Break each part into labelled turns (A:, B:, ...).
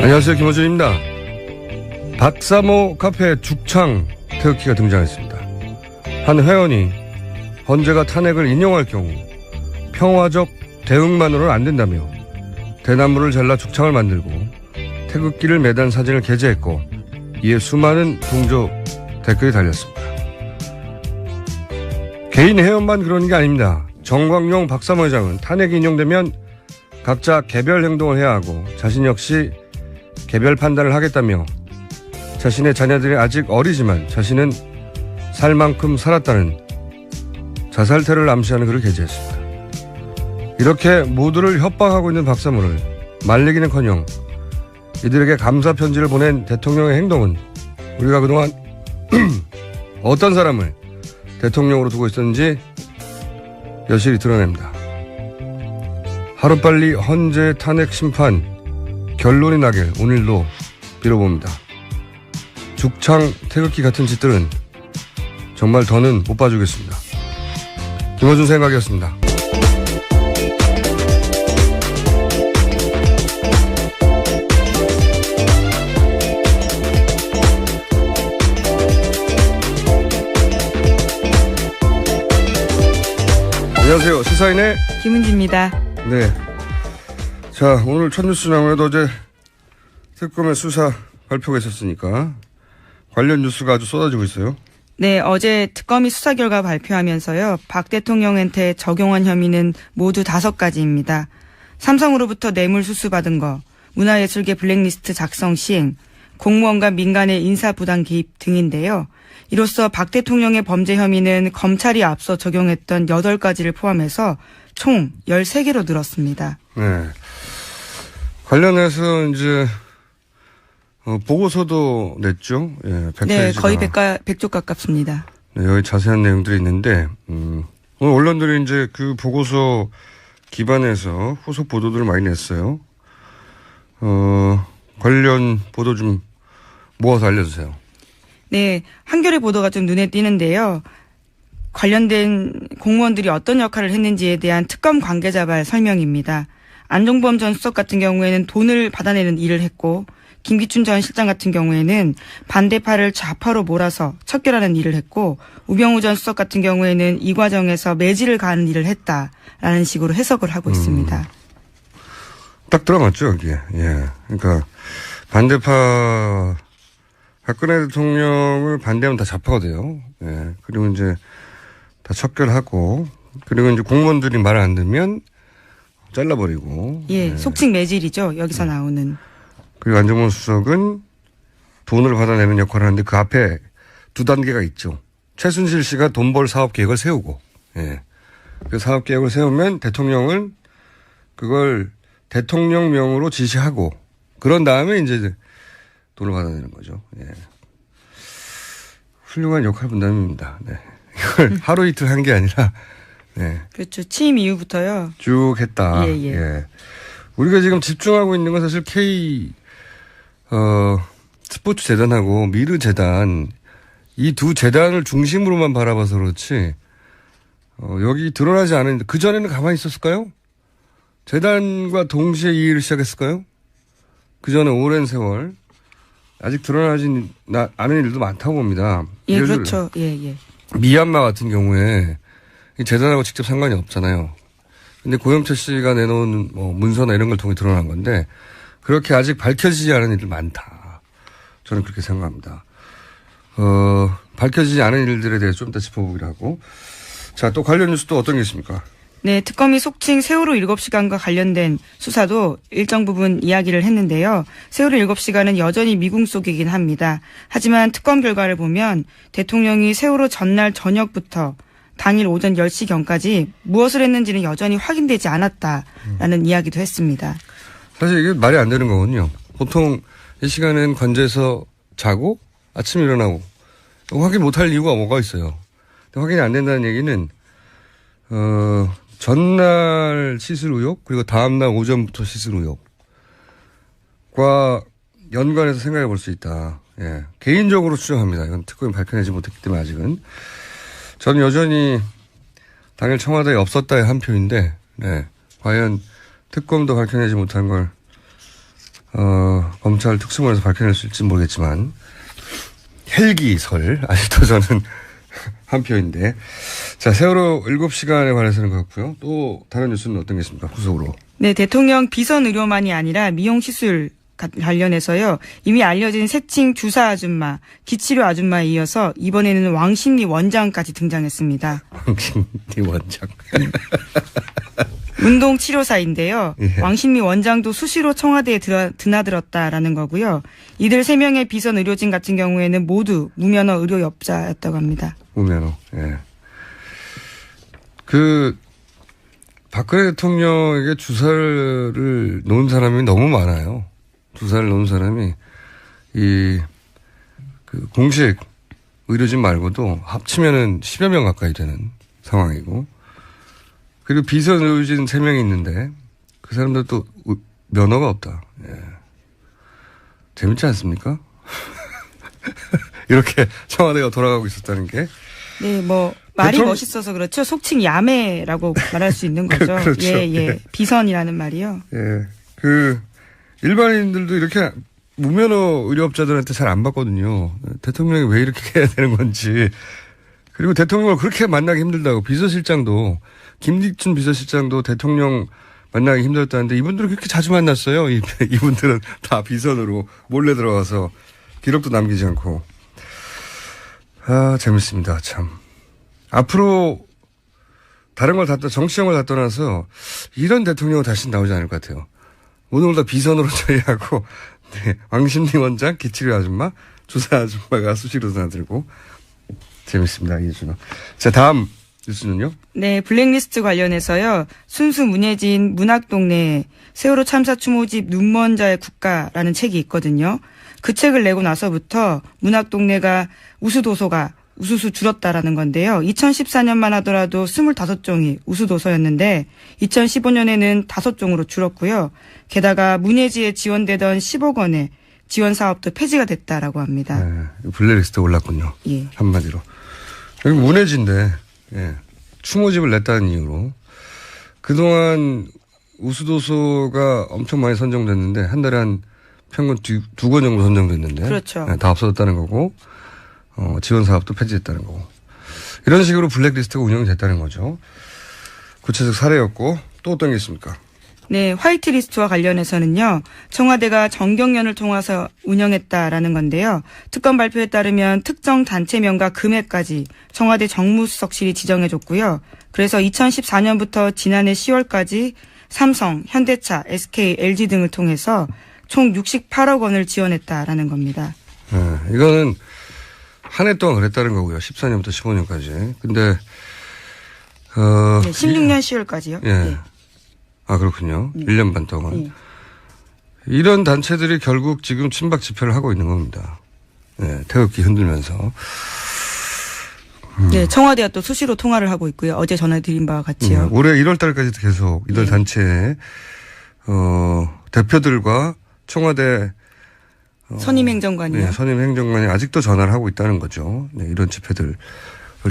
A: 안녕하세요. 김호준입니다. 박사모 카페 죽창 태극기가 등장했습니다. 한 회원이 헌재가 탄핵을 인용할 경우 평화적 대응만으로는 안 된다며 대나무를 잘라 죽창을 만들고 태극기를 매단 사진을 게재했고 이에 수많은 동조 댓글이 달렸습니다. 개인 회원만 그러는 게 아닙니다. 정광용 박사모 회장은 탄핵이 인용되면 각자 개별 행동을 해야 하고 자신 역시 개별 판단을 하겠다며 자신의 자녀들이 아직 어리지만 자신은 살 만큼 살았다는 자살 테러를 암시하는 글을 게재했습니다. 이렇게 모두를 협박하고 있는 박사모를 말리기는커녕 이들에게 감사 편지를 보낸 대통령의 행동은 우리가 그동안 어떤 사람을 대통령으로 두고 있었는지 여실히 드러냅니다. 하루빨리 헌재 탄핵 심판 결론이 나길 오늘도 빌어봅니다. 죽창 태극기 같은 짓들은 정말 더는 못 봐주겠습니다. 김호준 생각이었습니다. 안녕하세요. 시사인의
B: 김은지입니다.
A: 네. 자, 오늘 첫 뉴스는 아무래도 어제 특검의 수사 발표가 있었으니까 관련 뉴스가 아주 쏟아지고 있어요.
B: 네, 어제 특검이 수사 결과 발표하면서요. 박 대통령한테 적용한 혐의는 모두 5가지입니다. 삼성으로부터 뇌물 수수받은 거, 문화예술계 블랙리스트 작성 시행, 공무원과 민간의 인사부당 개입 등인데요. 이로써 박 대통령의 범죄 혐의는 검찰이 앞서 적용했던 8가지를 포함해서 총 13개로 늘었습니다.
A: 네. 관련해서 이제 보고서도 냈죠. 예, 100페이지가.
B: 네, 거의 100조 가깝습니다.
A: 네, 여기 자세한 내용들이 있는데 오늘 언론들이 이제 그 보고서 기반해서 후속 보도들을 많이 냈어요. 관련 보도 좀 모아서 알려주세요. 네,
B: 한겨레 보도가 좀 눈에 띄는데요. 관련된 공무원들이 어떤 역할을 했는지에 대한 특검 관계자발 설명입니다. 안종범 전 수석 같은 경우에는 돈을 받아내는 일을 했고 김기춘 전 실장 같은 경우에는 반대파를 좌파로 몰아서 척결하는 일을 했고 우병우 전 수석 같은 경우에는 이 과정에서 매질을 가하는 일을 했다라는 식으로 해석을 하고 있습니다.
A: 딱 들어맞죠, 여기에. 예. 그러니까 반대파 박근혜 대통령을 반대하면 다 좌파가 돼요. 예. 그리고 이제 다 척결하고 그리고 이제 공무원들이 말 안 듣면 잘라버리고.
B: 예,
A: 예.
B: 속칭 매질이죠. 여기서 나오는.
A: 그리고 안종범 수석은 돈을 받아내는 역할을 하는데 그 앞에 2단계가 있죠. 최순실 씨가 돈 벌 사업 계획을 세우고, 예. 그 사업 계획을 세우면 대통령은 그걸 대통령명으로 지시하고, 그런 다음에 이제 돈을 받아내는 거죠. 예. 훌륭한 역할 분담입니다. 네. 이걸 하루 이틀 한 게 아니라, 네.
B: 그렇죠. 취임 이후부터요.
A: 쭉 했다.
B: 예, 예.
A: 예. 우리가 지금 집중하고 있는 건 사실 스포츠 재단하고 미르 재단, 이 두 재단을 중심으로만 바라봐서 그렇지, 여기 드러나지 않은, 그전에는 가만히 있었을까요? 재단과 동시에 이 일을 시작했을까요? 그전에 오랜 세월. 아직 드러나지 않은 일도 많다고 봅니다.
B: 예, 그렇죠. 예, 예.
A: 미얀마 같은 경우에 이 재단하고 직접 상관이 없잖아요. 근데 고영철 씨가 내놓은 문서나 이런 걸 통해 드러난 건데 그렇게 아직 밝혀지지 않은 일들 많다. 저는 그렇게 생각합니다. 밝혀지지 않은 일들에 대해서 좀 더 짚어보기로 하고. 자, 또 관련 뉴스 또 어떤 게 있습니까?
B: 네, 특검이 속칭 세월호 7시간과 관련된 수사도 일정 부분 이야기를 했는데요. 세월호 7시간은 여전히 미궁 속이긴 합니다. 하지만 특검 결과를 보면 대통령이 세월호 전날 저녁부터 당일 오전 10시경까지 무엇을 했는지는 여전히 확인되지 않았다라는 이야기도 했습니다.
A: 사실 이게 말이 안 되는 거군요. 보통 이 시간엔 관제에서 자고 아침에 일어나고 확인 못할 이유가 뭐가 있어요. 확인이 안 된다는 얘기는 전날 시술 의혹 그리고 다음날 오전부터 시술 의혹과 연관해서 생각해 볼 수 있다. 예. 개인적으로 추정합니다. 이건 특검이 밝혀내지 못했기 때문에 아직은. 저는 여전히 당일 청와대에 없었다의 한 표인데, 네. 과연 특검도 밝혀내지 못한 걸, 검찰 특수본에서 밝혀낼 수 있을지 모르겠지만 헬기설 아직도 저는 한 표인데. 자, 세월호 7시간에 관해서는 그렇고요. 또 다른 뉴스는 어떤 게 있습니까? 후속으로.
B: 네, 대통령 비선 의료만이 아니라 미용 시술 관련해서요. 이미 알려진 새칭 주사 아줌마, 기치료 아줌마에 이어서 이번에는 왕십리 원장까지 등장했습니다.
A: 왕십리 원장.
B: 운동 치료사인데요.
A: 예.
B: 왕십리 원장도 수시로 청와대에 드나들었다라는 거고요. 이들 3명의 비선 의료진 같은 경우에는 모두 무면허 의료업자였다고 합니다.
A: 무면허. 예. 박근혜 대통령에게 주사를 놓은 사람이 너무 많아요. 주사를 놓은 사람이 공식 의료진 말고도 합치면은 10여 명 가까이 되는 상황이고, 그리고 비선 의료진 3명이 있는데 그 사람들도 면허가 없다. 예. 재밌지 않습니까? 이렇게 청와대가 돌아가고 있었다는 게.
B: 네, 말이 멋있어서 그렇죠. 속칭 야매라고 말할 수 있는 거죠.
A: 그렇죠.
B: 예. 비선이라는 말이요.
A: 예. 일반인들도 이렇게 무면허 의료업자들한테 잘 안 받거든요. 대통령이 왜 이렇게 해야 되는 건지. 그리고 대통령을 그렇게 만나기 힘들다고 비서실장도, 김익춘 비서실장도 대통령 만나기 힘들었다는데 이분들은 그렇게 자주 만났어요. 이분들은 다 비선으로 몰래 들어가서 기록도 남기지 않고. 재밌습니다. 참. 앞으로 다른 걸 정치형을 다 떠나서 이런 대통령은 다시 나오지 않을 것 같아요. 모든 걸 다 비선으로 처리하고, 네, 왕십리 원장, 기치료 아줌마, 주사 아줌마가 수시로 드나들고. 재밌습니다. 이준호. 자, 다음 뉴스는요? 네,
B: 블랙리스트 관련해서요. 순수 문예진 문학동네 세월호 참사 추모집 눈먼 자의 국가라는 책이 있거든요. 그 책을 내고 나서부터 문학동네가 우수도서가 우수수 줄었다라는 건데요. 2014년만 하더라도 25종이 우수도서였는데 2015년에는 5종으로 줄었고요. 게다가 문예지에 지원되던 10억 원의 지원 사업도 폐지가 됐다라고 합니다.
A: 네, 블랙리스트에 올랐군요.
B: 예.
A: 한마디로. 여기 문예지인데, 예, 추모집을 냈다는 이유로 그동안 우수도서가 엄청 많이 선정됐는데 한 달에 한 평균 2권 정도 선정됐는데,
B: 그렇죠.
A: 네, 다 없어졌다는 거고, 지원 사업도 폐지됐다는 거고, 이런 식으로 블랙리스트가 운영이 됐다는 거죠. 구체적 사례였고, 또 어떤 게 있습니까?
B: 네, 화이트리스트와 관련해서는요. 청와대가 정경련을 통해서 운영했다라는 건데요. 특검 발표에 따르면 특정 단체명과 금액까지 청와대 정무수석실이 지정해줬고요. 그래서 2014년부터 지난해 10월까지 삼성, 현대차, SK, LG 등을 통해서 총 68억 원을 지원했다라는 겁니다.
A: 네, 이거는 한 해 동안 그랬다는 거고요. 14년부터 15년까지. 근데
B: 네, 16년 10월까지요.
A: 예.
B: 네.
A: 그렇군요. 1년 반 동안.
B: 네.
A: 이런 단체들이 결국 지금 친박 집회를 하고 있는 겁니다. 네, 태극기 흔들면서.
B: 네, 청와대와 또 수시로 통화를 하고 있고요. 어제 전해드린 바와 같이요.
A: 올해 1월 달까지도 계속 이들
B: 네.
A: 단체의 대표들과 청와대
B: 선임 행정관이요.
A: 네, 선임 행정관이 아직도 전화를 하고 있다는 거죠. 네, 이런 집회들을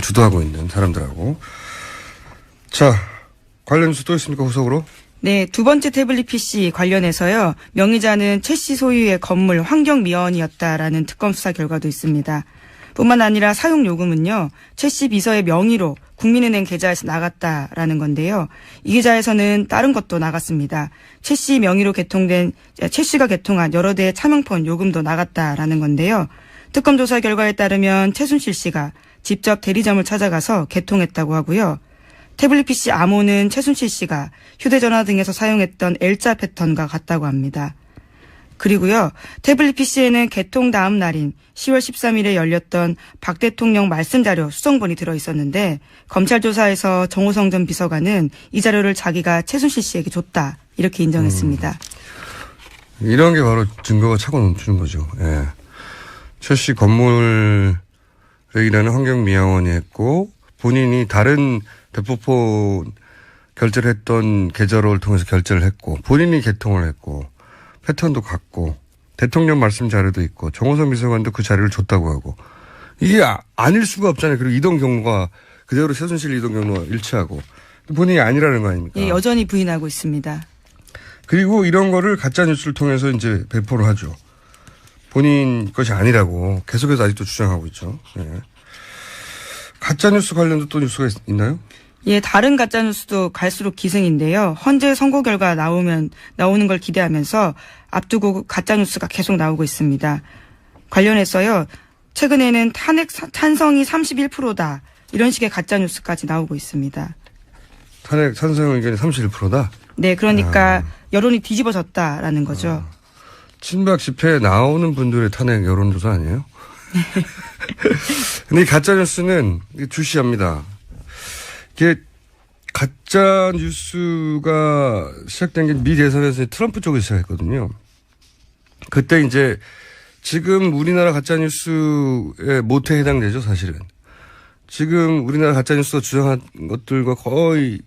A: 주도하고 있는 사람들하고. 자, 관련 뉴스 또 있습니까, 후속으로?
B: 네, 두 번째 태블릿 PC 관련해서요. 명의자는 최 씨 소유의 건물 환경미화원이었다라는 특검 수사 결과도 있습니다. 뿐만 아니라 사용요금은요. 최 씨 비서의 명의로 국민은행 계좌에서 나갔다라는 건데요. 이 계좌에서는 다른 것도 나갔습니다. 최 씨 명의로 최 씨가 개통한 여러 대의 차명폰 요금도 나갔다라는 건데요. 특검 조사 결과에 따르면 최순실 씨가 직접 대리점을 찾아가서 개통했다고 하고요. 태블릿 PC 암호는 최순실 씨가 휴대전화 등에서 사용했던 L자 패턴과 같다고 합니다. 그리고요. 태블릿 PC에는 개통 다음 날인 10월 13일에 열렸던 박 대통령 말씀자료 수정본이 들어있었는데 검찰 조사에서 정호성 전 비서관은 이 자료를 자기가 최순실 씨에게 줬다 이렇게 인정했습니다.
A: 이런 게 바로 증거가 차고 넘치는 거죠. 예. 최 씨 건물에 일하는 환경미화원이 했고 본인이 다른 대포폰 결제를 했던 계좌를 통해서 결제를 했고 본인이 개통을 했고 패턴도 같고 대통령 말씀 자료도 있고 정호성 비서관도 그 자료를 줬다고 하고 이게 아닐 수가 없잖아요. 그리고 이동 경로가 그대로 최순실 이동 경로가 일치하고 본인이 아니라는 거 아닙니까?
B: 예, 여전히 부인하고 있습니다.
A: 그리고 이런 거를 가짜 뉴스를 통해서 이제 배포를 하죠. 본인 것이 아니라고 계속해서 아직도 주장하고 있죠. 예. 가짜뉴스 관련도 또 뉴스가 있나요?
B: 예, 다른 가짜뉴스도 갈수록 기승인데요. 헌재 선고 결과 나오는 걸 기대하면서 앞두고 가짜뉴스가 계속 나오고 있습니다. 관련해서요, 최근에는 찬성이 31%다. 이런 식의 가짜뉴스까지 나오고 있습니다.
A: 탄핵 찬성 의견이 31%다?
B: 네, 그러니까 여론이 뒤집어졌다라는 거죠.
A: 친박 집회에 나오는 분들의 탄핵 여론조사 아니에요? 근데 이 가짜뉴스는 주시합니다. 이게 가짜뉴스가 시작된 게 미 대선에서 트럼프 쪽에서 시작했거든요. 그때 이제 지금 우리나라 가짜뉴스의 모태에 해당되죠, 사실은. 지금 우리나라 가짜뉴스가 주장한 것들과 거의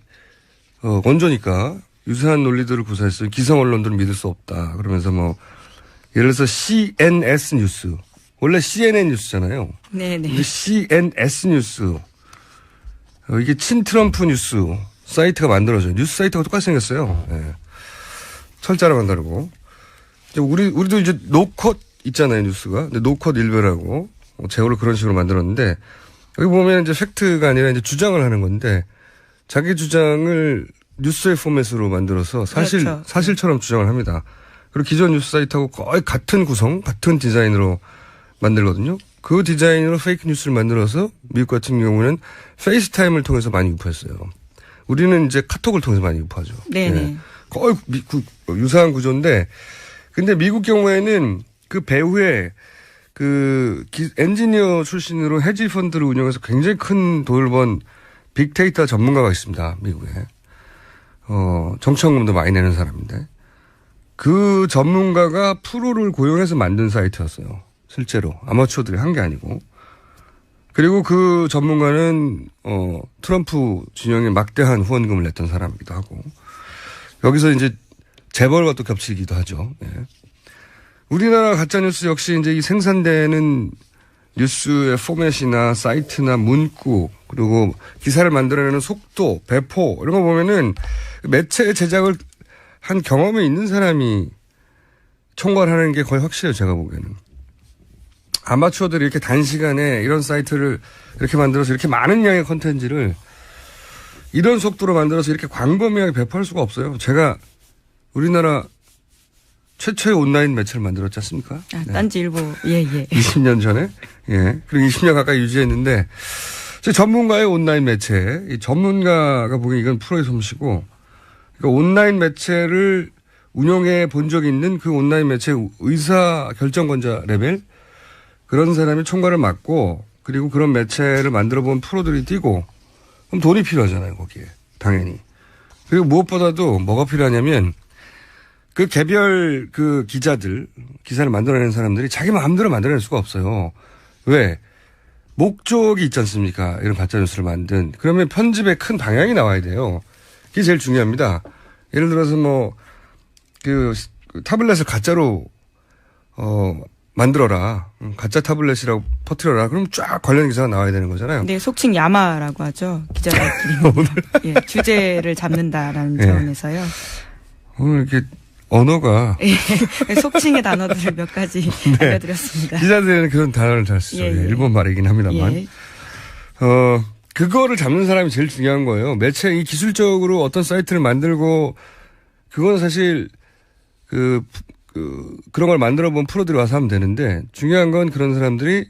A: 원조니까 유사한 논리들을 구사했어요. 기성 언론들은 믿을 수 없다. 그러면서 뭐 예를 들어서 CNS 뉴스. 원래 CNN 뉴스잖아요.
B: 네네.
A: CNS 뉴스. 이게 친트럼프 뉴스 사이트가 만들어져요. 뉴스 사이트가 똑같이 생겼어요. 예. 철자로만 다르고. 우리도 이제 노컷 있잖아요, 뉴스가. 근데 노컷 일베라고 제호를 그런 식으로 만들었는데 여기 보면 이제 팩트가 아니라 이제 주장을 하는 건데 자기 주장을 뉴스의 포맷으로 만들어서
B: 그렇죠.
A: 사실처럼 주장을 합니다. 그리고 기존 뉴스 사이트하고 거의 같은 구성, 같은 디자인으로 만들거든요. 그 디자인으로 페이크 뉴스를 만들어서 미국 같은 경우는 페이스타임을 통해서 많이 유포했어요. 우리는 이제 카톡을 통해서 많이 유포하죠.
B: 네네.
A: 네. 거의 유사한 구조인데 근데 미국 경우에는 그 배후에 엔지니어 출신으로 헤지 펀드를 운영해서 굉장히 큰 돈을 번 빅데이터 전문가가 있습니다. 미국에. 정치연금도 많이 내는 사람인데. 그 전문가가 프로를 고용해서 만든 사이트였어요. 실제로. 아마추어들이 한 게 아니고. 그리고 그 전문가는, 트럼프 진영에 막대한 후원금을 냈던 사람이기도 하고. 여기서 이제 재벌과 또 겹치기도 하죠. 네. 우리나라 가짜뉴스 역시 이제 이 생산되는 뉴스의 포맷이나 사이트나 문구, 그리고 기사를 만들어내는 속도, 배포, 이런 거 보면은 매체 제작을 한 경험이 있는 사람이 총괄하는 게 거의 확실해요, 제가 보기에는. 아마추어들이 이렇게 단시간에 이런 사이트를 이렇게 만들어서 이렇게 많은 양의 콘텐츠를 이런 속도로 만들어서 이렇게 광범위하게 배포할 수가 없어요. 제가 우리나라 최초의 온라인 매체를 만들었지 않습니까?
B: 아, 딴지일보, 예.
A: 20년 전에. 예. 그리고 20년 가까이 유지했는데, 전문가의 온라인 매체, 이 전문가가 보기엔 이건 프로의 솜씨고, 그러니까 온라인 매체를 운영해 본 적이 있는 그 온라인 매체 의사 결정권자 레벨, 그런 사람이 총괄을 맡고, 그리고 그런 매체를 만들어 본 프로들이 뛰고, 그럼 돈이 필요하잖아요, 거기에. 당연히. 그리고 무엇보다도 뭐가 필요하냐면, 그 개별 그 기사를 만들어내는 사람들이 자기 마음대로 만들어낼 수가 없어요. 왜? 목적이 있지 않습니까? 이런 가짜뉴스를 만든. 그러면 편집에 큰 방향이 나와야 돼요. 그게 제일 중요합니다. 예를 들어서 그 타블렛을 가짜로, 만들어라. 가짜 타블렛이라고 퍼뜨려라. 그럼 쫙 관련 기사가 나와야 되는 거잖아요.
B: 네, 속칭 야마라고 하죠. 기자들끼리. 예, 주제를 잡는다라는 차원에서요.
A: 오늘 이렇게 언어가.
B: 예, 속칭의 단어들을 몇 가지 알려드렸습니다.
A: 기자들은 그런 단어를 잘 쓰죠. 예, 일본 말이긴 합니다만.
B: 예.
A: 그거를 잡는 사람이 제일 중요한 거예요. 매체 이 기술적으로 어떤 사이트를 만들고 그건 사실 그런 걸 만들어 본 프로들이 와서 하면 되는데 중요한 건 그런 사람들이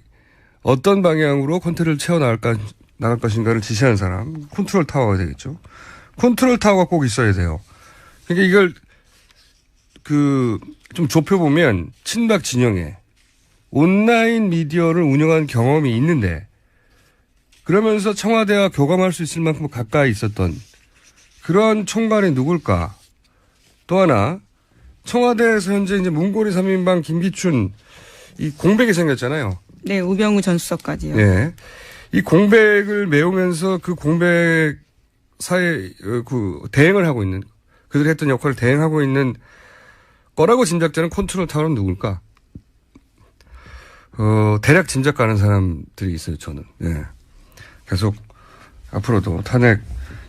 A: 어떤 방향으로 콘텐츠를 나갈 것인가를 지시하는 사람. 컨트롤 타워가 되겠죠. 컨트롤 타워가 꼭 있어야 돼요. 그러니까 이걸 좀 좁혀보면 친박 진영에 온라인 미디어를 운영한 경험이 있는데 그러면서 청와대와 교감할 수 있을 만큼 가까이 있었던 그런 총괄이 누굴까? 또 하나 청와대에서 현재 이제 문고리 3인방 김기춘 이 공백이 생겼잖아요.
B: 네, 우병우 전 수석까지요.
A: 네. 이 공백을 메우면서 그 공백 사이에 대행을 하고 있는 그들이 했던 역할을 대행하고 있는 거라고 짐작되는 컨트롤 타워는 누굴까? 대략 짐작 가는 사람들이 있어요, 저는. 예. 계속 앞으로도 탄핵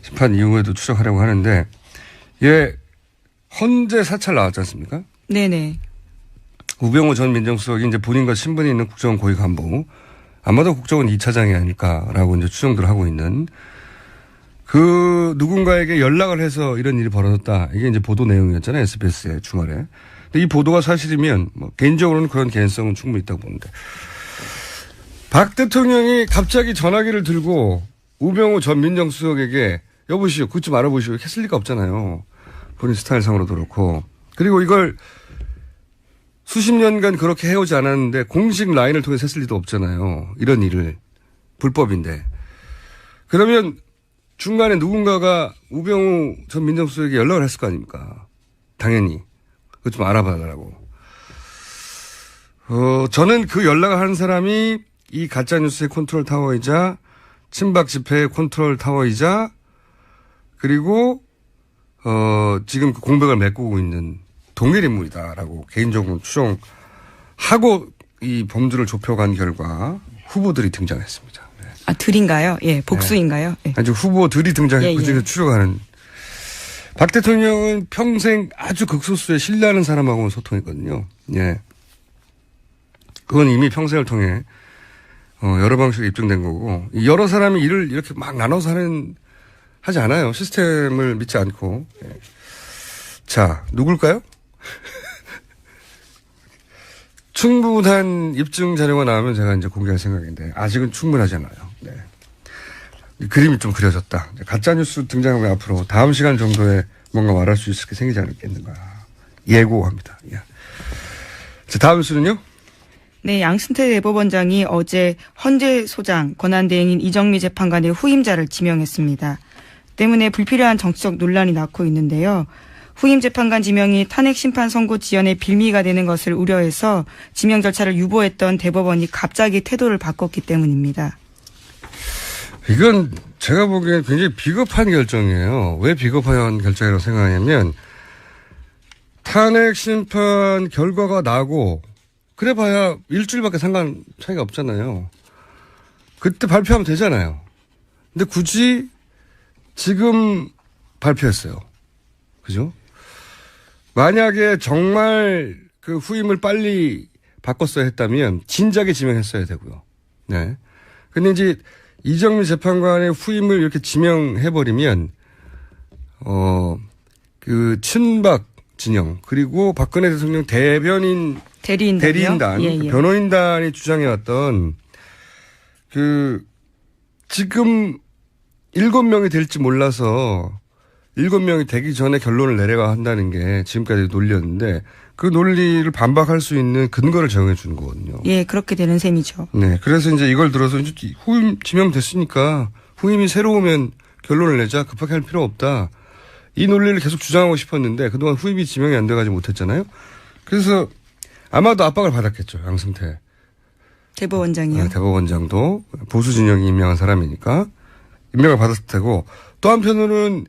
A: 심판 이후에도 추적하려고 하는데, 헌재 사찰 나왔지 않습니까?
B: 네네.
A: 우병우 전 민정수석이 이제 본인과 신분이 있는 국정원 고위 간부, 아마도 국정원 2차장이 아닐까라고 이제 추정들 하고 있는 그 누군가에게 연락을 해서 이런 일이 벌어졌다. 이게 이제 보도 내용이었잖아요. SBS의 주말에. 근데 이 보도가 사실이면 뭐 개인적으로는 그런 개연성은 충분히 있다고 보는데. 박 대통령이 갑자기 전화기를 들고 우병우 전 민정수석에게 여보시오, 그것 좀 알아보시오. 했을 리가 없잖아요. 본인 스타일상으로도 그렇고. 그리고 이걸 수십 년간 그렇게 해오지 않았는데 공식 라인을 통해서 했을 리도 없잖아요. 이런 일을. 불법인데. 그러면 중간에 누군가가 우병우 전 민정수석에게 연락을 했을 거 아닙니까? 당연히. 그것 좀 알아봐달라고. 저는 그 연락을 하는 사람이 이 가짜뉴스의 컨트롤 타워이자 친박 집회의 컨트롤 타워이자 그리고 지금 그 공백을 메꾸고 있는 동일 인물이다라고 개인적으로 추정하고 이 범주를 좁혀간 결과 후보들이 등장했습니다. 네.
B: 아, 들인가요? 예, 복수인가요? 예.
A: 아주 후보들이 등장했고 그중에서 추려가는. 박 대통령은 평생 아주 극소수에 신뢰하는 사람하고는 소통했거든요. 예. 그건 이미 평생을 통해 여러 방식으로 입증된 거고 여러 사람이 일을 이렇게 막 나눠서 하지 않아요. 시스템을 믿지 않고. 예. 자, 누굴까요? 충분한 입증 자료가 나오면 제가 이제 공개할 생각인데 아직은 충분하지 않아요. 네. 이 그림이 좀 그려졌다. 가짜뉴스 등장하면 앞으로 다음 시간 정도에 뭔가 말할 수 있을 게 생기지 않겠는가 예고합니다. 예. 자, 다음 수는요?
B: 네, 양승태 대법원장이 어제 헌재 소장 권한대행인 이정미 재판관의 후임자를 지명했습니다. 때문에 불필요한 정치적 논란이 낳고 있는데요. 후임 재판관 지명이 탄핵 심판 선고 지연의 빌미가 되는 것을 우려해서 지명 절차를 유보했던 대법원이 갑자기 태도를 바꿨기 때문입니다.
A: 이건 제가 보기엔 굉장히 비겁한 결정이에요. 왜 비겁한 결정이라고 생각하냐면 탄핵 심판 결과가 나고 그래 봐야 일주일밖에 상관 차이가 없잖아요. 그때 발표하면 되잖아요. 근데 굳이 지금 발표했어요. 그죠? 만약에 정말 그 후임을 빨리 바꿨어야 했다면 진작에 지명했어야 되고요. 네. 근데 이제 이정미 재판관의 후임을 이렇게 지명해버리면, 그 친박 진영, 그리고 박근혜 대통령 대리인단,
B: 예, 예.
A: 변호인단이 주장해왔던 지금 7명이 될지 몰라서 7명이 되기 전에 결론을 내려가 한다는 게 지금까지 논리였는데 그 논리를 반박할 수 있는 근거를 정해 주는 거거든요.
B: 예, 그렇게 되는 셈이죠.
A: 네. 그래서 이제 이걸 들어서 이제 후임 지명됐으니까 후임이 새로 오면 결론을 내자 급하게 할 필요 없다. 이 논리를 계속 주장하고 싶었는데 그동안 후임이 지명이 안 돼가지고 못했잖아요. 그래서 아마도 압박을 받았겠죠. 양승태
B: 대법원장이요.
A: 네, 대법원장도 보수 진영이 임명한 사람이니까 임명을 받았을 테고 또 한편으로는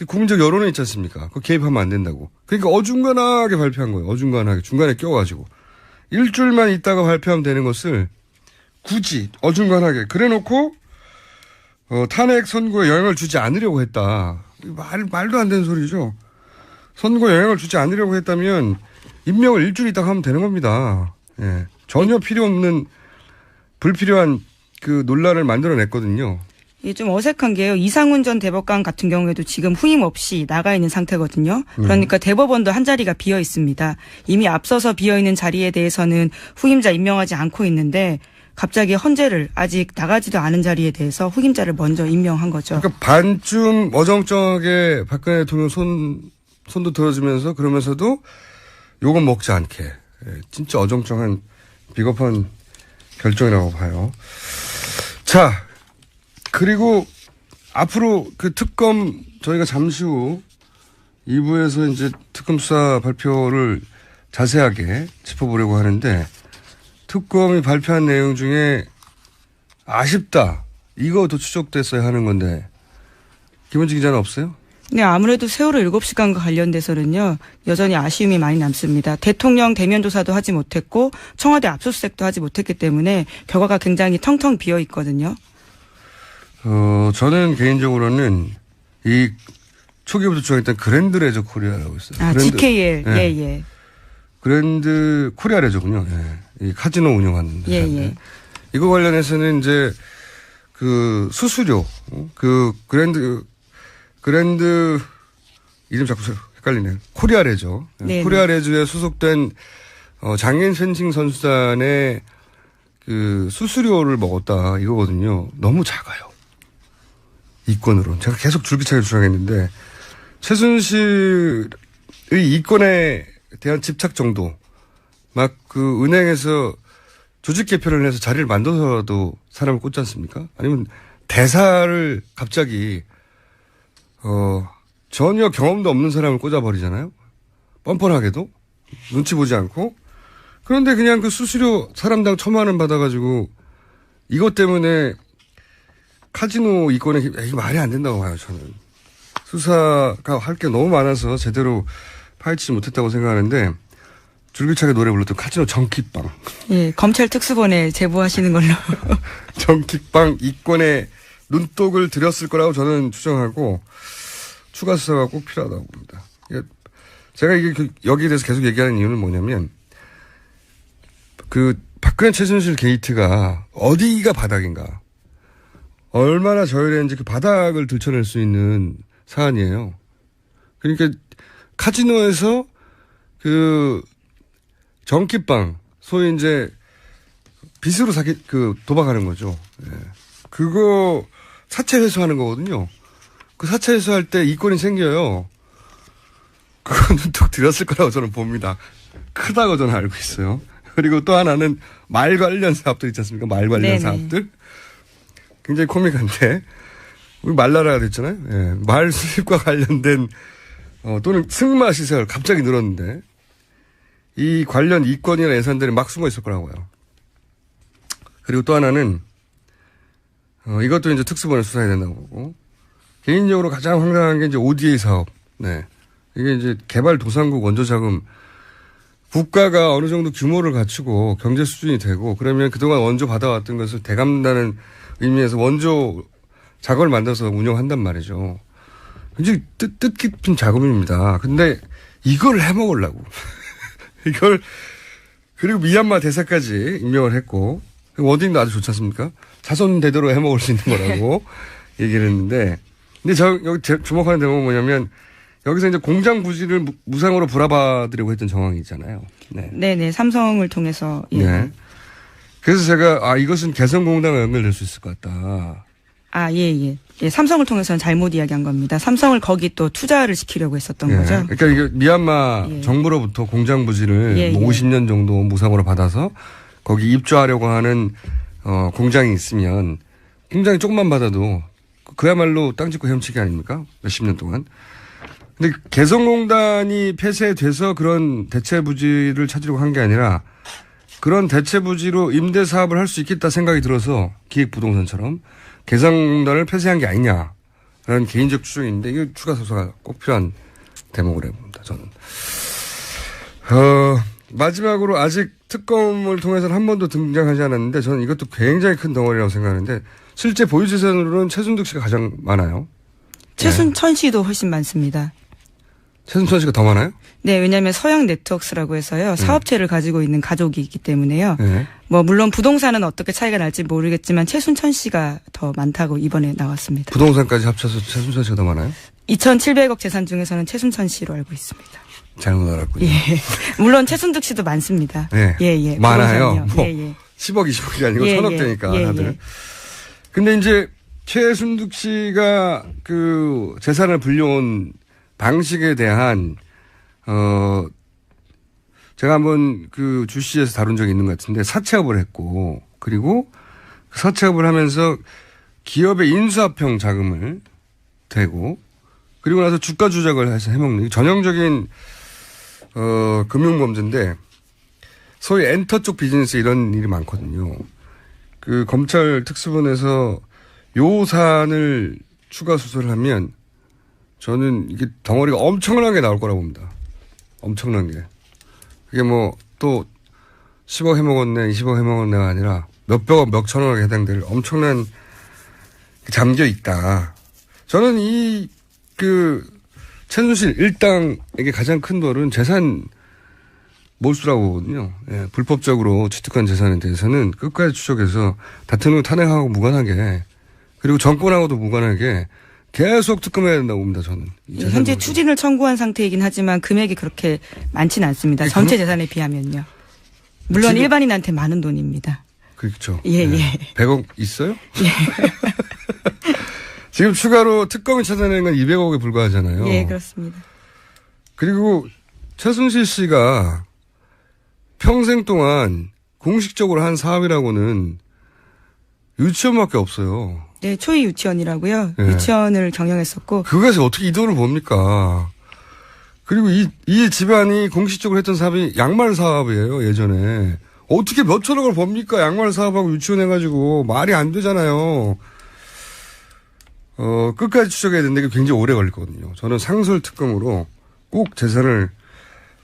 A: 국민적 여론은 있지 않습니까? 그거 개입하면 안 된다고. 그러니까 어중간하게 발표한 거예요. 어중간하게. 중간에 껴가지고. 일주일만 있다가 발표하면 되는 것을 굳이 어중간하게. 그래 놓고, 탄핵 선고에 영향을 주지 않으려고 했다. 말도 안 되는 소리죠. 선고에 영향을 주지 않으려고 했다면 임명을 일주일 있다가 하면 되는 겁니다. 예. 전혀 필요 없는 불필요한 그 논란을 만들어냈거든요.
B: 이게 좀 어색한 게요. 이상훈 전 대법관 같은 경우에도 지금 후임 없이 나가 있는 상태거든요. 그러니까 대법원도 한 자리가 비어 있습니다. 이미 앞서서 비어 있는 자리에 대해서는 후임자 임명하지 않고 있는데 갑자기 헌재를 아직 나가지도 않은 자리에 대해서 후임자를 먼저 임명한 거죠.
A: 그러니까 반쯤 어정쩡하게 박근혜 대통령 손도 들어주면서 그러면서도 요건 먹지 않게. 진짜 어정쩡한 비겁한 결정이라고 봐요. 자. 그리고 앞으로 그 특검 저희가 잠시 후 2부에서 이제 특검 수사 발표를 자세하게 짚어보려고 하는데 특검이 발표한 내용 중에 아쉽다. 이거 더 추적됐어야 하는 건데 김원지 기자는 없어요?
B: 네, 아무래도 세월호 7시간과 관련돼서는요. 여전히 아쉬움이 많이 남습니다. 대통령 대면 조사도 하지 못했고 청와대 압수수색도 하지 못했기 때문에 결과가 굉장히 텅텅 비어 있거든요.
A: 저는 개인적으로는 이 초기부터 주장했던 그랜드 레저 코리아라고 있어요.
B: 아, GKL.
A: 네.
B: 예.
A: 그랜드 코리아레저군요. 예. 이 카지노 운영하는.
B: 예,
A: 회사인데.
B: 예.
A: 이거 관련해서는 이제 그 수수료, 그 그랜드 이름 자꾸 헷갈리네요. 코리아레저.
B: 네,
A: 코리아레저에 소속된 장애인 펜싱 선수단의 그 수수료를 먹었다 이거거든요. 너무 작아요. 이권으로. 제가 계속 줄기차게 주장했는데 최순실의 이권에 대한 집착 정도 막 그 은행에서 조직 개편을 해서 자리를 만들어서도 사람을 꽂지 않습니까? 아니면 대사를 갑자기 전혀 경험도 없는 사람을 꽂아버리잖아요. 뻔뻔하게도 눈치 보지 않고. 그런데 그냥 그 수수료 사람당 1,000만 원 받아가지고 이것 때문에 카지노 이권에 이게 말이 안 된다고 봐요. 저는 수사가 할 게 너무 많아서 제대로 파헤치지 못했다고 생각하는데 줄기차게 노래 불렀던 카지노 정키빵.
B: 예, 검찰 특수본에 제보하시는 걸로.
A: 정키빵 이권에 눈독을 들였을 거라고 저는 추정하고 추가 수사가 꼭 필요하다고 봅니다. 제가 여기에 대해서 계속 얘기하는 이유는 뭐냐면 그 박근혜 최순실 게이트가 어디가 바닥인가. 얼마나 저열했는지 그 바닥을 들춰낼 수 있는 사안이에요. 그러니까 카지노에서 그 정키빵 소위 이제 빚으로 도박하는 거죠. 예. 그거 사채 회수하는 거거든요. 그 사채 회수할 때 이권이 생겨요. 그거는 또 들었을 거라고 저는 봅니다. 크다고 저는 알고 있어요. 그리고 또 하나는 말 관련 사업들 있지 않습니까? 말 관련
B: 네네.
A: 사업들. 굉장히 코믹한데 우리 말나라가 됐잖아요. 예. 말 수입과 관련된 또는 승마 시설 갑자기 늘었는데 이 관련 이권이나 예산들이 막 숨어 있을 거라고요. 그리고 또 하나는 이것도 이제 특수본에 수사해야 된다고 보고 개인적으로 가장 황당한 게 이제 ODA 사업. 네. 이게 이제 개발도상국 원조자금 국가가 어느 정도 규모를 갖추고 경제 수준이 되고 그러면 그동안 원조 받아왔던 것을 대감다는 의미에서 원조 자금을 만들어서 운영한단 말이죠. 굉장히 뜻깊은 자금입니다. 근데 이걸 해먹으려고. 이걸 그리고 미얀마 대사까지 임명을 했고 워딩도 아주 좋지 않습니까? 자손 대대로 해먹을 수 있는 거라고 얘기를 했는데 근데 여기 주목하는 대목은 뭐냐면 여기서 이제 공장 부지를 무상으로 불화받으려고 했던 정황이 있잖아요. 네.
B: 네네. 삼성을 통해서. 예.
A: 네. 그래서 제가 이것은 개성공단과 연결될 수 있을 것 같다.
B: 예. 예, 삼성을 통해서는 잘못 이야기한 겁니다. 삼성을 거기 또 투자를 시키려고 했었던
A: 네.
B: 거죠.
A: 그러니까 이게 미얀마 정부로부터 공장 부지를 50년 정도 무상으로 받아서 거기 입주하려고 하는 공장이 있으면 공장이 조금만 받아도 그야말로 땅 짓고 헤엄치기 아닙니까? 몇십 년 동안. 근데 개성공단이 폐쇄돼서 그런 대체 부지를 찾으려고 한 게 아니라 그런 대체 부지로 임대 사업을 할 수 있겠다 생각이 들어서 기획부동산처럼 개성공단을 폐쇄한 게 아니냐라는 개인적 추정인데 이거 추가 수사가 꼭 필요한 대목으로 봅니다. 저는. 마지막으로 아직 특검을 통해서는 한 번도 등장하지 않았는데 저는 이것도 굉장히 큰 덩어리라고 생각하는데 실제 보유 재산으로는 최순득 씨가 가장 많아요.
B: 최순천 씨도 훨씬 많습니다.
A: 최순천 씨가 더 많아요?
B: 네, 왜냐하면 서양 네트워크스라고 해서요. 사업체를 가지고 있는 가족이 있기 때문에요.
A: 네.
B: 뭐 물론 부동산은 어떻게 차이가 날지 모르겠지만 최순천 씨가 더 많다고 이번에 나왔습니다.
A: 부동산까지 합쳐서 최순천 씨가 더 많아요?
B: 2,700억 재산 중에서는 최순천 씨로 알고 있습니다.
A: 잘못 알았군요.
B: 예. 물론 최순득 씨도 많습니다.
A: 네.
B: 예.
A: 많아요. 뭐
B: 예.
A: 10억, 20억이 아니고 1,000억 대니까 다들.
B: 예.
A: 근데 이제 최순득 씨가 그 재산을 불려온 방식에 대한 제가 한번 그 주시에서 다룬 적이 있는 것 같은데 사채업을 했고 그리고 그 사채업을 하면서 기업의 인수합병 자금을 대고 그리고 나서 주가 조작을 해서 해먹는 전형적인 금융범죄인데 소위 엔터 쪽 비즈니스에 이런 일이 많거든요. 그 검찰 특수본에서 요 사안을 추가 수사를 하면 저는 이게 덩어리가 엄청나게 나올 거라고 봅니다. 엄청난 게. 그게 뭐 또 10억 해먹었네, 20억 해먹었네가 아니라 몇백억, 몇천억에 해당될 엄청난 잠겨 있다. 저는 최순실 일당에게 가장 큰 돌은 재산 몰수라고 하거든요. 예, 불법적으로 취득한 재산에 대해서는 끝까지 추적해서 다투는 탄핵하고 무관하게 그리고 정권하고도 무관하게 계속 특검해야 된다고 봅니다. 저는.
B: 예, 현재 추진을 청구한 상태이긴 하지만 금액이 그렇게 많지는 않습니다. 전체 재산에 비하면요. 물론 지금, 일반인한테 많은 돈입니다.
A: 그렇죠.
B: 예,
A: 네.
B: 예.
A: 100억 있어요?
B: 예.
A: 지금 추가로 특검이 찾아내는 건 200억에 불과하잖아요.
B: 예, 그렇습니다.
A: 그리고 최순실 씨가 평생 동안 공식적으로 한 사업이라고는 유치원밖에 없어요.
B: 네, 초이 유치원이라고요.
A: 네.
B: 유치원을 경영했었고.
A: 그것에서 어떻게 이 돈을 봅니까? 그리고 이 집안이 공식적으로 했던 사업이 양말 사업이에요, 예전에. 어떻게 몇 천억을 법니까? 양말 사업하고 유치원 해가지고. 말이 안 되잖아요. 끝까지 추적해야 되는데 이게 굉장히 오래 걸리거든요. 저는 상설 특검으로 꼭 재산을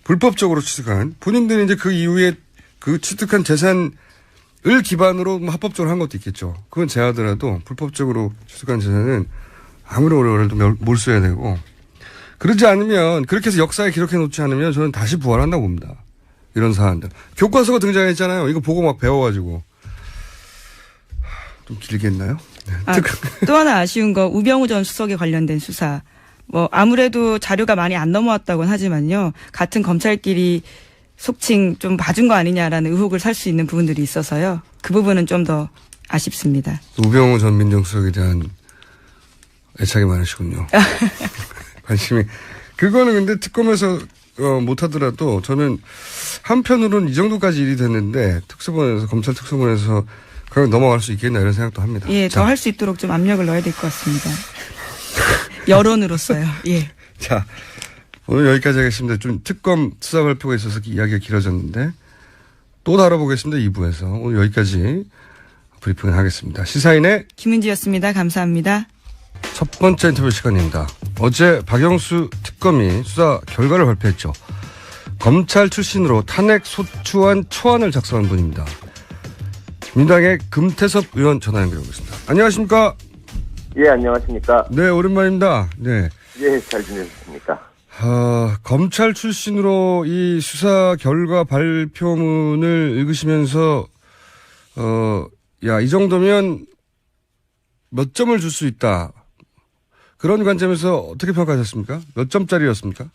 A: 불법적으로 취득한, 본인들이 이제 그 이후에 그 취득한 재산을 기반으로 합법적으로 한 것도 있겠죠. 그건 제하더라도 불법적으로 취득한 재산은 아무리 오래 걸려도 몰수해야 되고, 그러지 않으면, 그렇게 해서 역사에 기록해 놓지 않으면 저는 다시 부활한다고 봅니다. 이런 사안들. 교과서가 등장했잖아요. 이거 보고 막 배워가지고. 좀 길게 했나요? 네.
B: 또 하나 아쉬운 거 우병우 전 수석에 관련된 수사. 뭐 아무래도 자료가 많이 안 넘어왔다고는 하지만요. 같은 검찰끼리 속칭 좀 봐준 거 아니냐라는 의혹을 살 수 있는 부분들이 있어서요. 그 부분은 좀 더 아쉽습니다.
A: 우병우 전 민정수석에 대한 애착이 많으시군요. 관심이. 그거는 근데 특검에서 못하더라도 저는 한편으로는 이 정도까지 일이 됐는데 특수본에서 검찰 특수본에서 그냥 넘어갈 수 있겠나 이런 생각도 합니다.
B: 예, 더 할 수 있도록 좀 압력을 넣어야 될 것 같습니다. 여론으로서요. 예.
A: 자, 오늘 여기까지 하겠습니다. 좀 특검 수사 발표가 있어서 이야기가 길어졌는데 또 다뤄보겠습니다. 2부에서. 오늘 여기까지 브리핑을 하겠습니다. 시사인의
B: 김은지였습니다. 감사합니다.
A: 첫 번째 인터뷰 시간입니다. 어제 박영수 특검이 수사 결과를 발표했죠. 검찰 출신으로 탄핵 소추안 초안을 작성한 분입니다. 민주당의 금태섭 의원 전화 연결하겠습니다. 안녕하십니까?
C: 예, 안녕하십니까?
A: 네, 오랜만입니다. 네.
C: 예, 잘 지내셨습니까?
A: 검찰 출신으로 이 수사 결과 발표문을 읽으시면서, 이 정도면 몇 점을 줄 수 있다. 그런 관점에서 어떻게 평가하셨습니까? 몇 점짜리였습니까?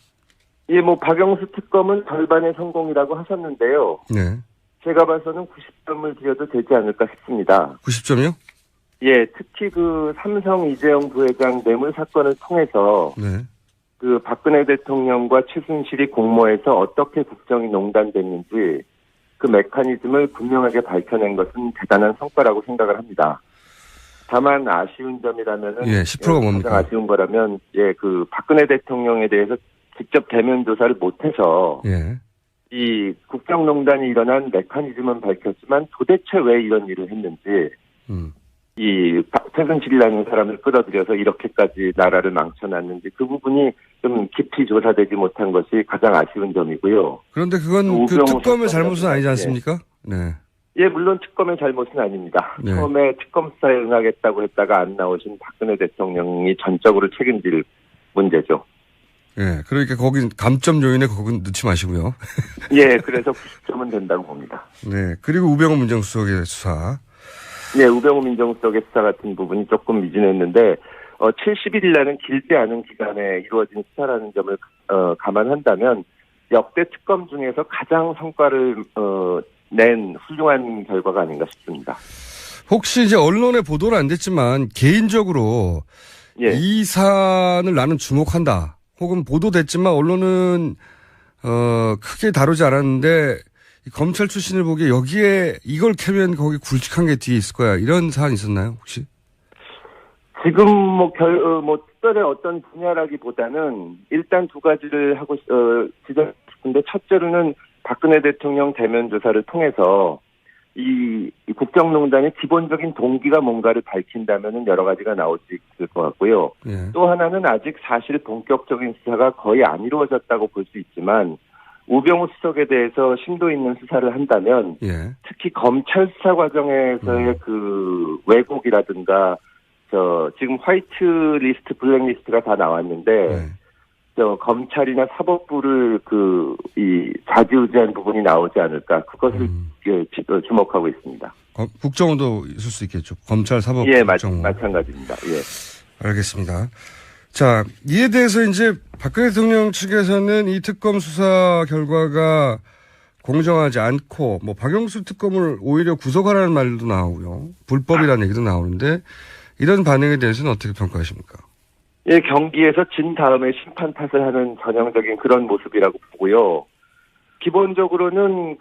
C: 예, 박영수 특검은 절반의 성공이라고 하셨는데요.
A: 네.
C: 제가 봐서는 90점을 드려도 되지 않을까 싶습니다.
A: 90점이요?
C: 예, 특히 삼성 이재용 부회장 뇌물 사건을 통해서
A: 네.
C: 박근혜 대통령과 최순실이 공모해서 어떻게 국정이 농단됐는지 그 메커니즘을 분명하게 밝혀낸 것은 대단한 성과라고 생각을 합니다. 다만 아쉬운 점이라면은
A: 10%가 뭡니까?
C: 가장 아쉬운 거라면 박근혜 대통령에 대해서 직접 대면 조사를 못해서 이 국정농단이 일어난 메커니즘은 밝혔지만 도대체 왜 이런 일을 했는지 이 최순실이라는 사람을 끌어들여서 이렇게까지 나라를 망쳐놨는지 그 부분이 좀 깊이 조사되지 못한 것이 가장 아쉬운 점이고요.
A: 그런데 그건 그 특검의 잘못은 아니지 않습니까? 네.
C: 예, 물론 특검의 잘못은 아닙니다. 네. 처음에 특검 수사에 응하겠다고 했다가 안 나오신 박근혜 대통령이 전적으로 책임질 문제죠.
A: 예, 그러니까 거기 감점 요인에 거기 넣지 마시고요.
C: 예, 그래서 90점은 된다고 봅니다.
A: 네, 그리고 우병우 민정수석의 수사.
C: 네, 우병우 민정수석의 수사 같은 부분이 조금 미진했는데 70일이라는 길지 않은 기간에 이루어진 수사라는 점을 감안한다면 역대 특검 중에서 가장 성과를 낸 훌륭한 결과가 아닌가 싶습니다.
A: 혹시 이제 언론에 보도는 안 됐지만 개인적으로 이 사안을 나는 주목한다. 혹은 보도됐지만 언론은 크게 다루지 않았는데 검찰 출신을 보기에 여기에 이걸 캐면 거기 굵직한 게 뒤에 있을 거야. 이런 사안 있었나요, 혹시?
C: 지금 특별히 어떤 분야라기보다는 일단 두 가지를 하고 지적하고 싶은데 첫째로는 박근혜 대통령 대면 조사를 통해서 이 국정농단의 기본적인 동기가 뭔가를 밝힌다면은 여러 가지가 나올 수 있을 것 같고요. 또 하나는 아직 사실 본격적인 수사가 거의 안 이루어졌다고 볼 수 있지만 우병우 수석에 대해서 심도 있는 수사를 한다면 특히 검찰 수사 과정에서의 그 왜곡이라든가 지금 화이트 리스트, 블랙 리스트가 다 나왔는데 검찰이나 사법부를 좌지우지한 부분이 나오지 않을까 그것을 주목하고 있습니다.
A: 국정원도 있을 수 있겠죠. 검찰, 사법,
C: 예,
A: 국정원.
C: 마찬가지입니다. 예.
A: 알겠습니다. 자, 이에 대해서 이제 박근혜 대통령 측에서는 이 특검 수사 결과가 공정하지 않고 박영수 특검을 오히려 구속하라는 말도 나오고요. 불법이라는 얘기도 나오는데 이런 반응에 대해서는 어떻게 평가하십니까?
C: 예, 경기에서 진 다음에 심판 탓을 하는 전형적인 그런 모습이라고 보고요. 기본적으로는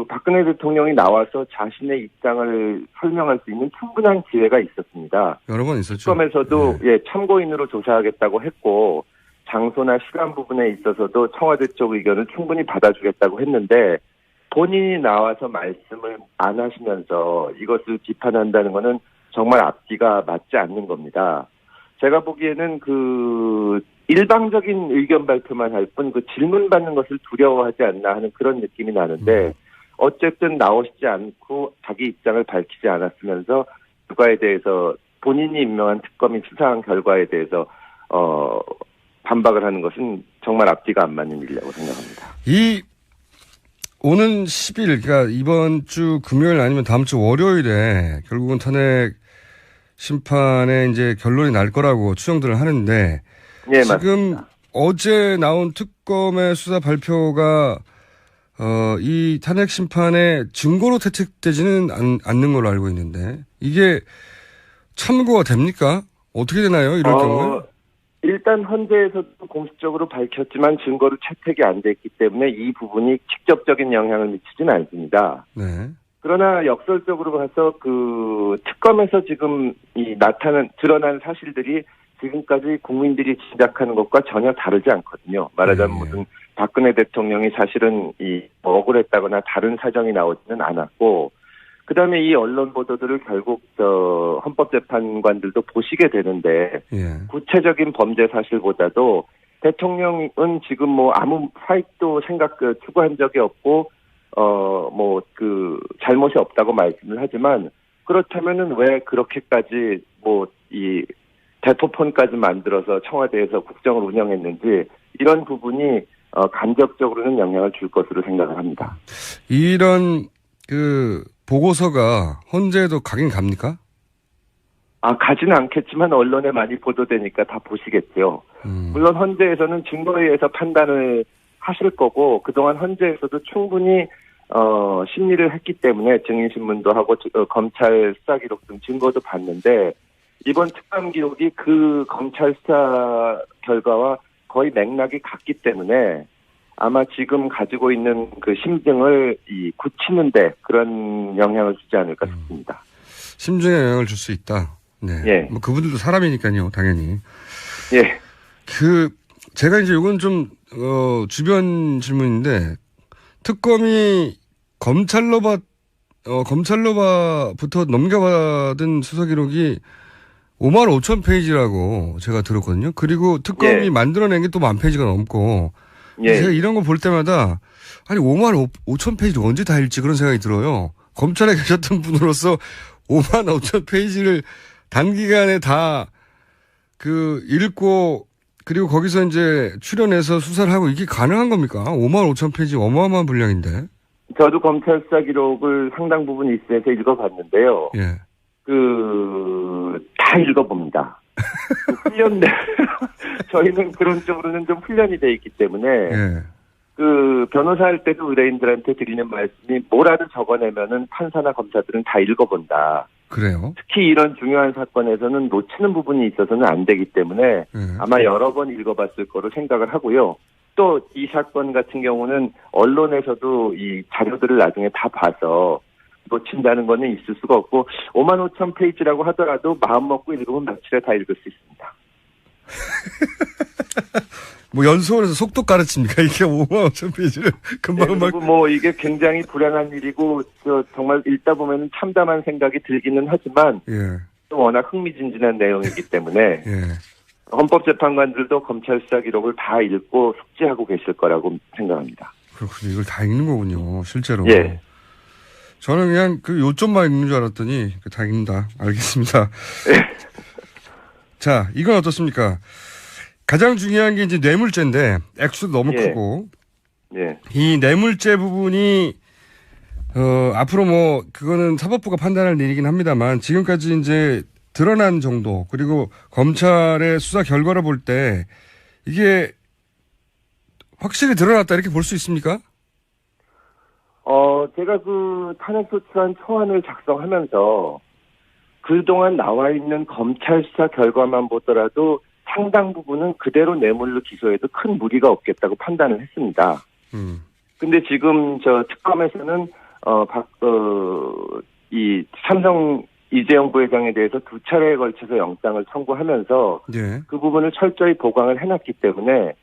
C: 박근혜 대통령이 나와서 자신의 입장을 설명할 수 있는 충분한 기회가 있었습니다.
A: 여러 번 있었죠.
C: 특검에서도
A: 네.
C: 참고인으로 조사하겠다고 했고 장소나 시간 부분에 있어서도 청와대 쪽 의견을 충분히 받아주겠다고 했는데 본인이 나와서 말씀을 안 하시면서 이것을 비판한다는 것은 정말 앞뒤가 맞지 않는 겁니다. 제가 보기에는 일방적인 의견 발표만 할 뿐 질문 받는 것을 두려워하지 않나 하는 그런 느낌이 나는데 어쨌든 나오시지 않고 자기 입장을 밝히지 않았으면서 결과에 대해서 본인이 임명한 특검이 수사한 결과에 대해서 반박을 하는 것은 정말 앞뒤가 안 맞는 일이라고 생각합니다.
A: 오는 10일, 그러니까 이번 주 금요일 아니면 다음 주 월요일에 결국은 탄핵 심판에 이제 결론이 날 거라고 추정들을 하는데
C: 네,
A: 지금
C: 맞습니다.
A: 어제 나온 특검의 수사 발표가 이 탄핵 심판의 증거로 채택되지는 않는 걸로 알고 있는데 이게 참고가 됩니까? 어떻게 되나요? 이럴 경우에?
C: 일단 헌재에서도 공식적으로 밝혔지만 증거로 채택이 안 됐기 때문에 이 부분이 직접적인 영향을 미치지는 않습니다.
A: 네.
C: 그러나 역설적으로 봐서 특검에서 지금 드러난 사실들이 지금까지 국민들이 짐작하는 것과 전혀 다르지 않거든요. 말하자면 무슨 박근혜 대통령이 사실은 억울했다거나 다른 사정이 나오지는 않았고, 그 다음에 이 언론 보도들을 결국 헌법재판관들도 보시게 되는데, 구체적인 범죄 사실보다도 대통령은 지금 아무 사익도 추구한 적이 없고, 잘못이 없다고 말씀을 하지만, 그렇다면은 왜 그렇게까지 대포폰까지 만들어서 청와대에서 국정을 운영했는지, 이런 부분이 간접적으로는 영향을 줄 것으로 생각을 합니다.
A: 이런 보고서가 헌재에도 가긴 갑니까?
C: 가지는 않겠지만 언론에 많이 보도되니까 다 보시겠죠. 물론 헌재에서는 증거에 의해서 판단을 하실 거고 그동안 헌재에서도 충분히 심리를 했기 때문에 증인신문도 하고 검찰 수사기록 등 증거도 봤는데 이번 특감 기록이 그 검찰 수사 결과와 거의 맥락이 같기 때문에 아마 지금 가지고 있는 심증을 굳히는데 그런 영향을 주지 않을까 싶습니다.
A: 심증에 영향을 줄 수 있다. 네.
C: 예.
A: 그분들도 사람이니까요, 당연히.
C: 예.
A: 제가 이제 이건 좀 주변 질문인데 특검이 검찰로부터 넘겨받은 수사 기록이 5만 5천 페이지라고 제가 들었거든요. 그리고 특검이 만들어낸 게 또 10,000페이지가 넘고 제가 이런 거 볼 때마다 5만 5천 페이지를 언제 다 읽지 그런 생각이 들어요. 검찰에 계셨던 분으로서 5만 5천 페이지를 단기간에 다 읽고 그리고 거기서 이제 출연해서 수사를 하고 이게 가능한 겁니까? 5만 5천 페이지 어마어마한 분량인데.
C: 저도 검찰 수사 기록을 상당 부분 있어서 읽어봤는데요.
A: 예.
C: 다 읽어봅니다. 저희는 그런 쪽으로는 좀 훈련이 돼 있기 때문에, 변호사 할 때도 의뢰인들한테 드리는 말씀이 뭐라도 적어내면은 판사나 검사들은 다 읽어본다.
A: 그래요?
C: 특히 이런 중요한 사건에서는 놓치는 부분이 있어서는 안 되기 때문에 아마 여러 번 읽어봤을 거로 생각을 하고요. 또 이 사건 같은 경우는 언론에서도 이 자료들을 나중에 다 봐서 놓친다는 거는 있을 수가 없고 5만 5천 페이지라고 하더라도 마음 먹고 읽으면 며칠에 다 읽을 수 있습니다.
A: 연수원에서 속도 가르칩니까? 이게 5만 5천 페이지를 금방
C: 그리고 이게 굉장히 불행한 일이고 정말 읽다 보면 참담한 생각이 들기는 하지만 또 워낙 흥미진진한 내용이기 때문에 헌법재판관들도 검찰 수사 기록을 다 읽고 숙지하고 계실 거라고 생각합니다.
A: 그렇군요. 이걸 다 읽는 거군요. 실제로.
C: 예.
A: 저는 그냥 요점만 읽는 줄 알았더니 다 읽는다. 알겠습니다. 자, 이건 어떻습니까? 가장 중요한 게 이제 뇌물죄인데 액수도 너무
C: 예.
A: 크고
C: 예.
A: 이 뇌물죄 부분이 앞으로 뭐 그거는 사법부가 판단할 일이긴 합니다만 지금까지 이제 드러난 정도 그리고 검찰의 수사 결과를 볼 때 이게 확실히 드러났다 이렇게 볼 수 있습니까?
C: 제가 그 탄핵소추안 초안을 작성하면서 그동안 나와 있는 검찰 수사 결과만 보더라도 상당 부분은 그대로 뇌물로 기소해도 큰 무리가 없겠다고 판단을 했습니다. 근데 지금 저 특검에서는 이 삼성 이재용 부회장에 대해서 2차례에 걸쳐서 영장을 청구하면서
A: 예.
C: 그 부분을 철저히 보강을 해놨기 때문에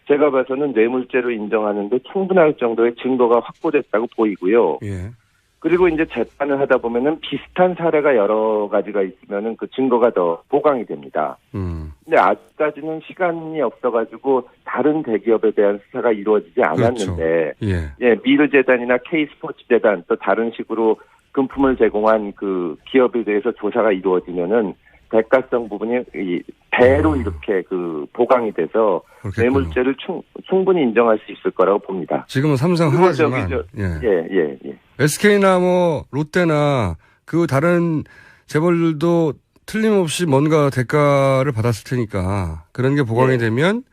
C: 제가 봐서는 뇌물죄로 인정하는데 충분할 정도의 증거가 확보됐다고 보이고요.
A: 예.
C: 그리고 이제 재판을 하다 보면은 비슷한 사례가 여러 가지가 있으면은 그 증거가 더 보강이 됩니다. 근데 아직까지는 시간이 없어가지고 다른 대기업에 대한 수사가 이루어지지 않았는데,
A: 그렇죠.
C: 예, 미르재단이나 K스포츠재단 또 다른 식으로 금품을 제공한 그 기업에 대해서 조사가 이루어지면은 대가성 부분이 이 배로 이렇게 그 보강이 돼서
A: 그렇겠군요.
C: 뇌물죄를 충분히 인정할 수 있을 거라고 봅니다.
A: 지금은 삼성
C: 그리고
A: 하나지만
C: 예.
A: SK나 뭐 롯데나 그 다른 재벌들도 틀림없이 뭔가 대가를 받았을 테니까 그런 게 보강이 되면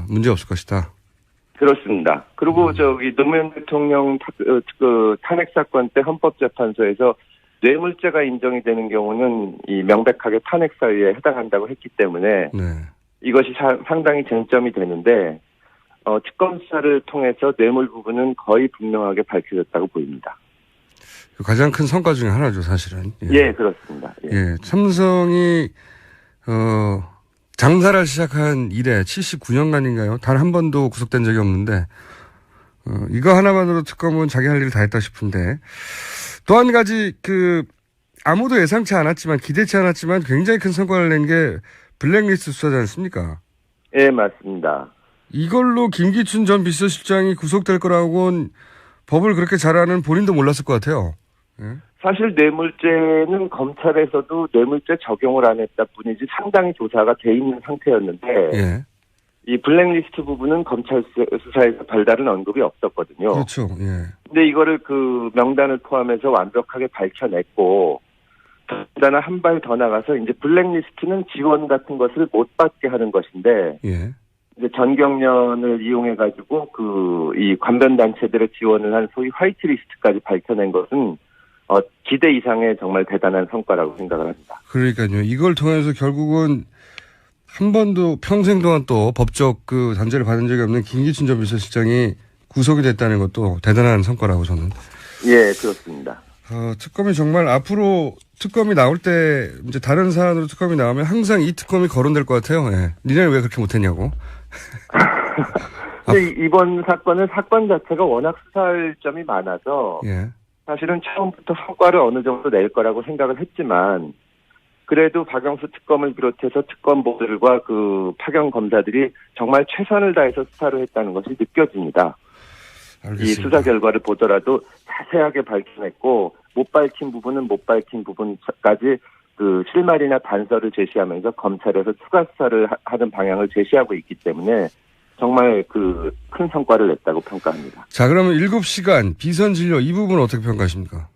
A: 문제 없을 것이다.
C: 그렇습니다. 그리고 노무현 대통령 탄핵 사건 때 헌법재판소에서 뇌물죄가 인정이 되는 경우는 이 명백하게 탄핵 사유에 해당한다고 했기 때문에 이것이 상당히 쟁점이 되는데 특검 수사를 통해서 뇌물 부분은 거의 분명하게 밝혀졌다고 보입니다.
A: 가장 큰 성과 중에 하나죠, 사실은.
C: 예, 그렇습니다.
A: 예, 삼성이 장사를 시작한 이래 79년간인가요? 단 한 번도 구속된 적이 없는데 이거 하나만으로 특검은 자기 할 일을 다 했다 싶은데 또 한 가지 아무도 예상치 않았지만 기대치 않았지만 굉장히 큰 성과를 낸 게 블랙리스트 수사지 않습니까?
C: 예, 맞습니다.
A: 이걸로 김기춘 전 비서실장이 구속될 거라고는 법을 그렇게 잘 아는 본인도 몰랐을 것 같아요. 예?
C: 사실 뇌물죄는 검찰에서도 뇌물죄 적용을 안 했다 뿐이지 상당히 조사가 돼 있는 상태였는데
A: 예.
C: 이 블랙리스트 부분은 검찰 수사에서 별다른 언급이 없었거든요.
A: 그렇죠. 예.
C: 근데 이거를 그 명단을 포함해서 완벽하게 밝혀냈고 더군다나 한 발 더 나가서 이제 블랙리스트는 지원 같은 것을 못 받게 하는 것인데
A: 예.
C: 이제 전경련을 이용해 가지고 이 관변 단체들의 지원을 한 소위 화이트리스트까지 밝혀낸 것은 기대 이상의 정말 대단한 성과라고 생각을 합니다.
A: 그러니까요. 이걸 통해서 결국은 한 번도 평생 동안 또 법적 단죄를 받은 적이 없는 김기춘 전 비서실장이 구속이 됐다는 것도 대단한 성과라고 저는.
C: 예, 그렇습니다.
A: 특검이 정말 앞으로 특검이 나올 때 이제 다른 사안으로 특검이 나오면 항상 이 특검이 거론될 것 같아요. 예. 니네는 왜 그렇게 못했냐고.
C: 근데 이번 사건 자체가 워낙 수사할 점이 많아서
A: 예.
C: 사실은 처음부터 성과를 어느 정도 낼 거라고 생각을 했지만 그래도 박영수 특검을 비롯해서 특검보들과 파견 검사들이 정말 최선을 다해서 수사를 했다는 것이 느껴집니다.
A: 알겠습니다.
C: 이 수사 결과를 보더라도 자세하게 밝혀냈고 못 밝힌 부분은 못 밝힌 부분까지 실마리나 단서를 제시하면서 검찰에서 추가 수사를 하는 방향을 제시하고 있기 때문에 정말 큰 성과를 냈다고 평가합니다.
A: 자, 그러면 7시간 비선 진료 이 부분은 어떻게 평가하십니까?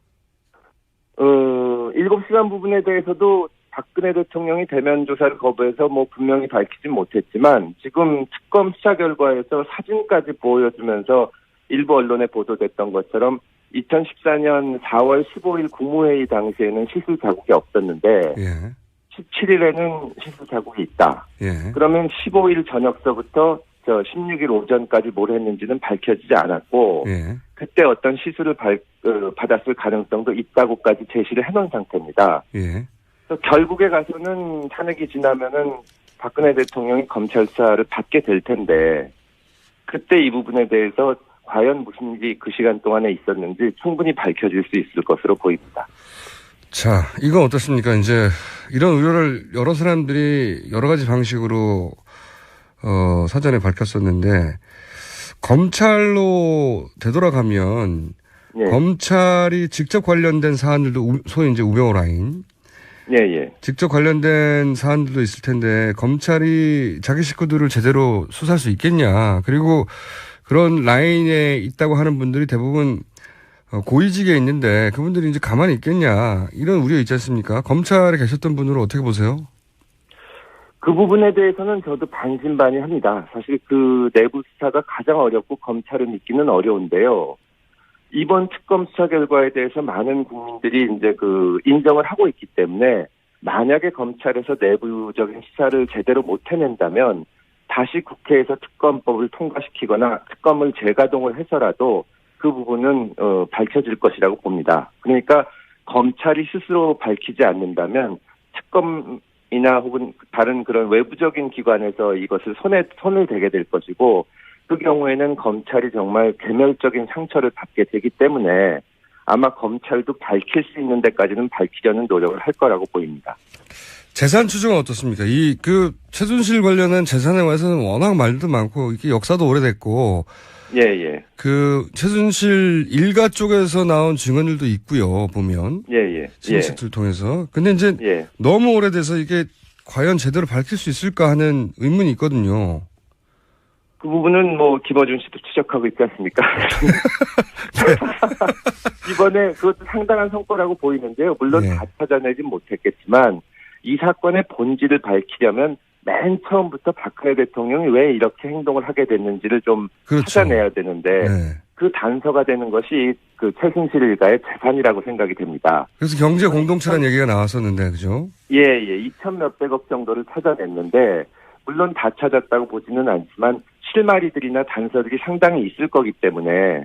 C: 7시간 부분에 대해서도 박근혜 대통령이 대면 조사를 거부해서 분명히 밝히지 못했지만 지금 특검 수사 결과에서 사진까지 보여주면서 일부 언론에 보도됐던 것처럼 2014년 4월 15일 국무회의 당시에는 시술 자국이 없었는데
A: 예.
C: 17일에는 시술 자국이 있다.
A: 예.
C: 그러면 15일 저녁서부터 16일 오전까지 뭘 했는지는 밝혀지지 않았고
A: 예.
C: 그때 어떤 시술을 받았을 가능성도 있다고까지 제시를 해놓은 상태입니다.
A: 예.
C: 그래서 결국에 가서는 탄핵이 지나면은 박근혜 대통령이 검찰 수사를 받게 될 텐데 그때 이 부분에 대해서 과연 무슨 일이 그 시간 동안에 있었는지 충분히 밝혀질 수 있을 것으로 보입니다.
A: 자, 이건 어떻습니까? 이제 이런 우려를 여러 사람들이 여러 가지 방식으로 사전에 밝혔었는데 검찰로 되돌아가면
C: 예.
A: 검찰이 직접 관련된 사안들도 소위 이제 우병우 라인
C: 예, 예.
A: 직접 관련된 사안들도 있을 텐데 검찰이 자기 식구들을 제대로 수사할 수 있겠냐. 그리고 그런 라인에 있다고 하는 분들이 대부분 고위직에 있는데 그분들이 이제 가만히 있겠냐. 이런 우려 있지 않습니까? 검찰에 계셨던 분으로 어떻게 보세요?
C: 그 부분에 대해서는 저도 반신반의합니다. 사실 그 내부 수사가 가장 어렵고 검찰을 믿기는 어려운데요. 이번 특검 수사 결과에 대해서 많은 국민들이 이제 그 인정을 하고 있기 때문에 만약에 검찰에서 내부적인 수사를 제대로 못 해낸다면 다시 국회에서 특검법을 통과시키거나 특검을 재가동을 해서라도 그 부분은 밝혀질 것이라고 봅니다. 그러니까 검찰이 스스로 밝히지 않는다면 특검이나 혹은 다른 그런 외부적인 기관에서 이것을 손을 대게 될 것이고 그 경우에는 검찰이 정말 괴멸적인 상처를 받게 되기 때문에 아마 검찰도 밝힐 수 있는 데까지는 밝히려는 노력을 할 거라고 보입니다.
A: 재산 추정은 어떻습니까? 최순실 관련한 재산에 관해서는 워낙 말도 많고, 이게 역사도 오래됐고,
C: 예, 예.
A: 최순실 일가 쪽에서 나온 증언들도 있고요, 보면.
C: 예, 예.
A: 친척들 통해서. 근데 이제
C: 예.
A: 너무 오래돼서 이게 과연 제대로 밝힐 수 있을까 하는 의문이 있거든요.
C: 그 부분은 김어준 씨도 추적하고 있지 않습니까? 이번에 그것도 상당한 성과라고 보이는데요. 물론 다 찾아내진 못했겠지만 이 사건의 본질을 밝히려면 맨 처음부터 박근혜 대통령이 왜 이렇게 행동을 하게 됐는지를 좀
A: 그렇죠.
C: 찾아내야 되는데 그 단서가 되는 것이 그 최순실 일가의 재산이라고 생각이 됩니다.
A: 그래서 경제 공동체라는 얘기가 나왔었는데, 그죠?
C: 예. 2천 몇백억 정도를 찾아냈는데 물론 다 찾았다고 보지는 않지만 실마리들이나 단서들이 상당히 있을 거기 때문에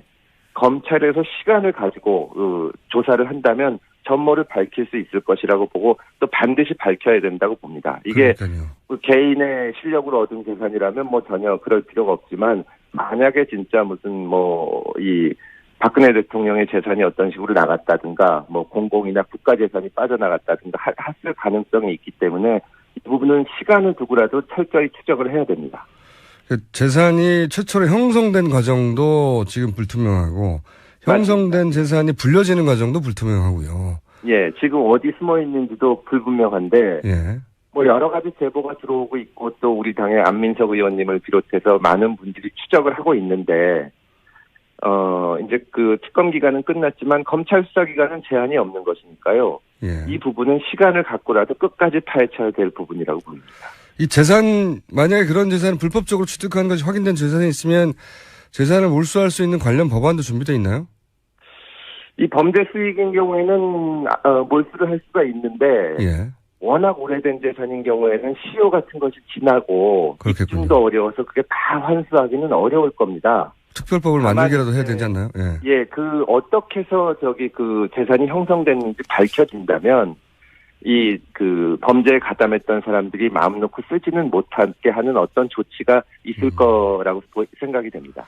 C: 검찰에서 시간을 가지고 조사를 한다면 전모를 밝힐 수 있을 것이라고 보고 또 반드시 밝혀야 된다고 봅니다. 이게 개인의 실력으로 얻은 재산이라면 전혀 그럴 필요가 없지만 만약에 진짜 무슨 이 박근혜 대통령의 재산이 어떤 식으로 나갔다든가 공공이나 국가 재산이 빠져나갔다든가 했을 가능성이 있기 때문에 이 부분은 시간을 두고라도 철저히 추적을 해야 됩니다.
A: 재산이 최초로 형성된 과정도 지금 불투명하고 형성된 재산이 불려지는 과정도 불투명하고요.
C: 예, 지금 어디 숨어 있는지도 불분명한데 여러 가지 제보가 들어오고 있고 또 우리 당의 안민석 의원님을 비롯해서 많은 분들이 추적을 하고 있는데 이제 그 특검 기간은 끝났지만 검찰 수사 기간은 제한이 없는 것이니까요. 이 부분은 시간을 갖고라도 끝까지 파헤쳐야 될 부분이라고 봅니다.
A: 이 재산, 만약에 그런 재산을 불법적으로 취득한 것이 확인된 재산이 있으면 재산을 몰수할 수 있는 관련 법안도 준비되어 있나요?
C: 이 범죄 수익인 경우에는 몰수를 할 수가 있는데 워낙 오래된 재산인 경우에는 시효 같은 것이 지나고 입증도 어려워서 그게 다 환수하기는 어려울 겁니다.
A: 특별법을 만들기라도 해야 되지 않나요?
C: 그 어떻게 해서 그 재산이 형성됐는지 밝혀진다면 이 그 범죄에 가담했던 사람들이 마음 놓고 쓰지는 못하게 하는 어떤 조치가 있을 거라고 생각이 됩니다.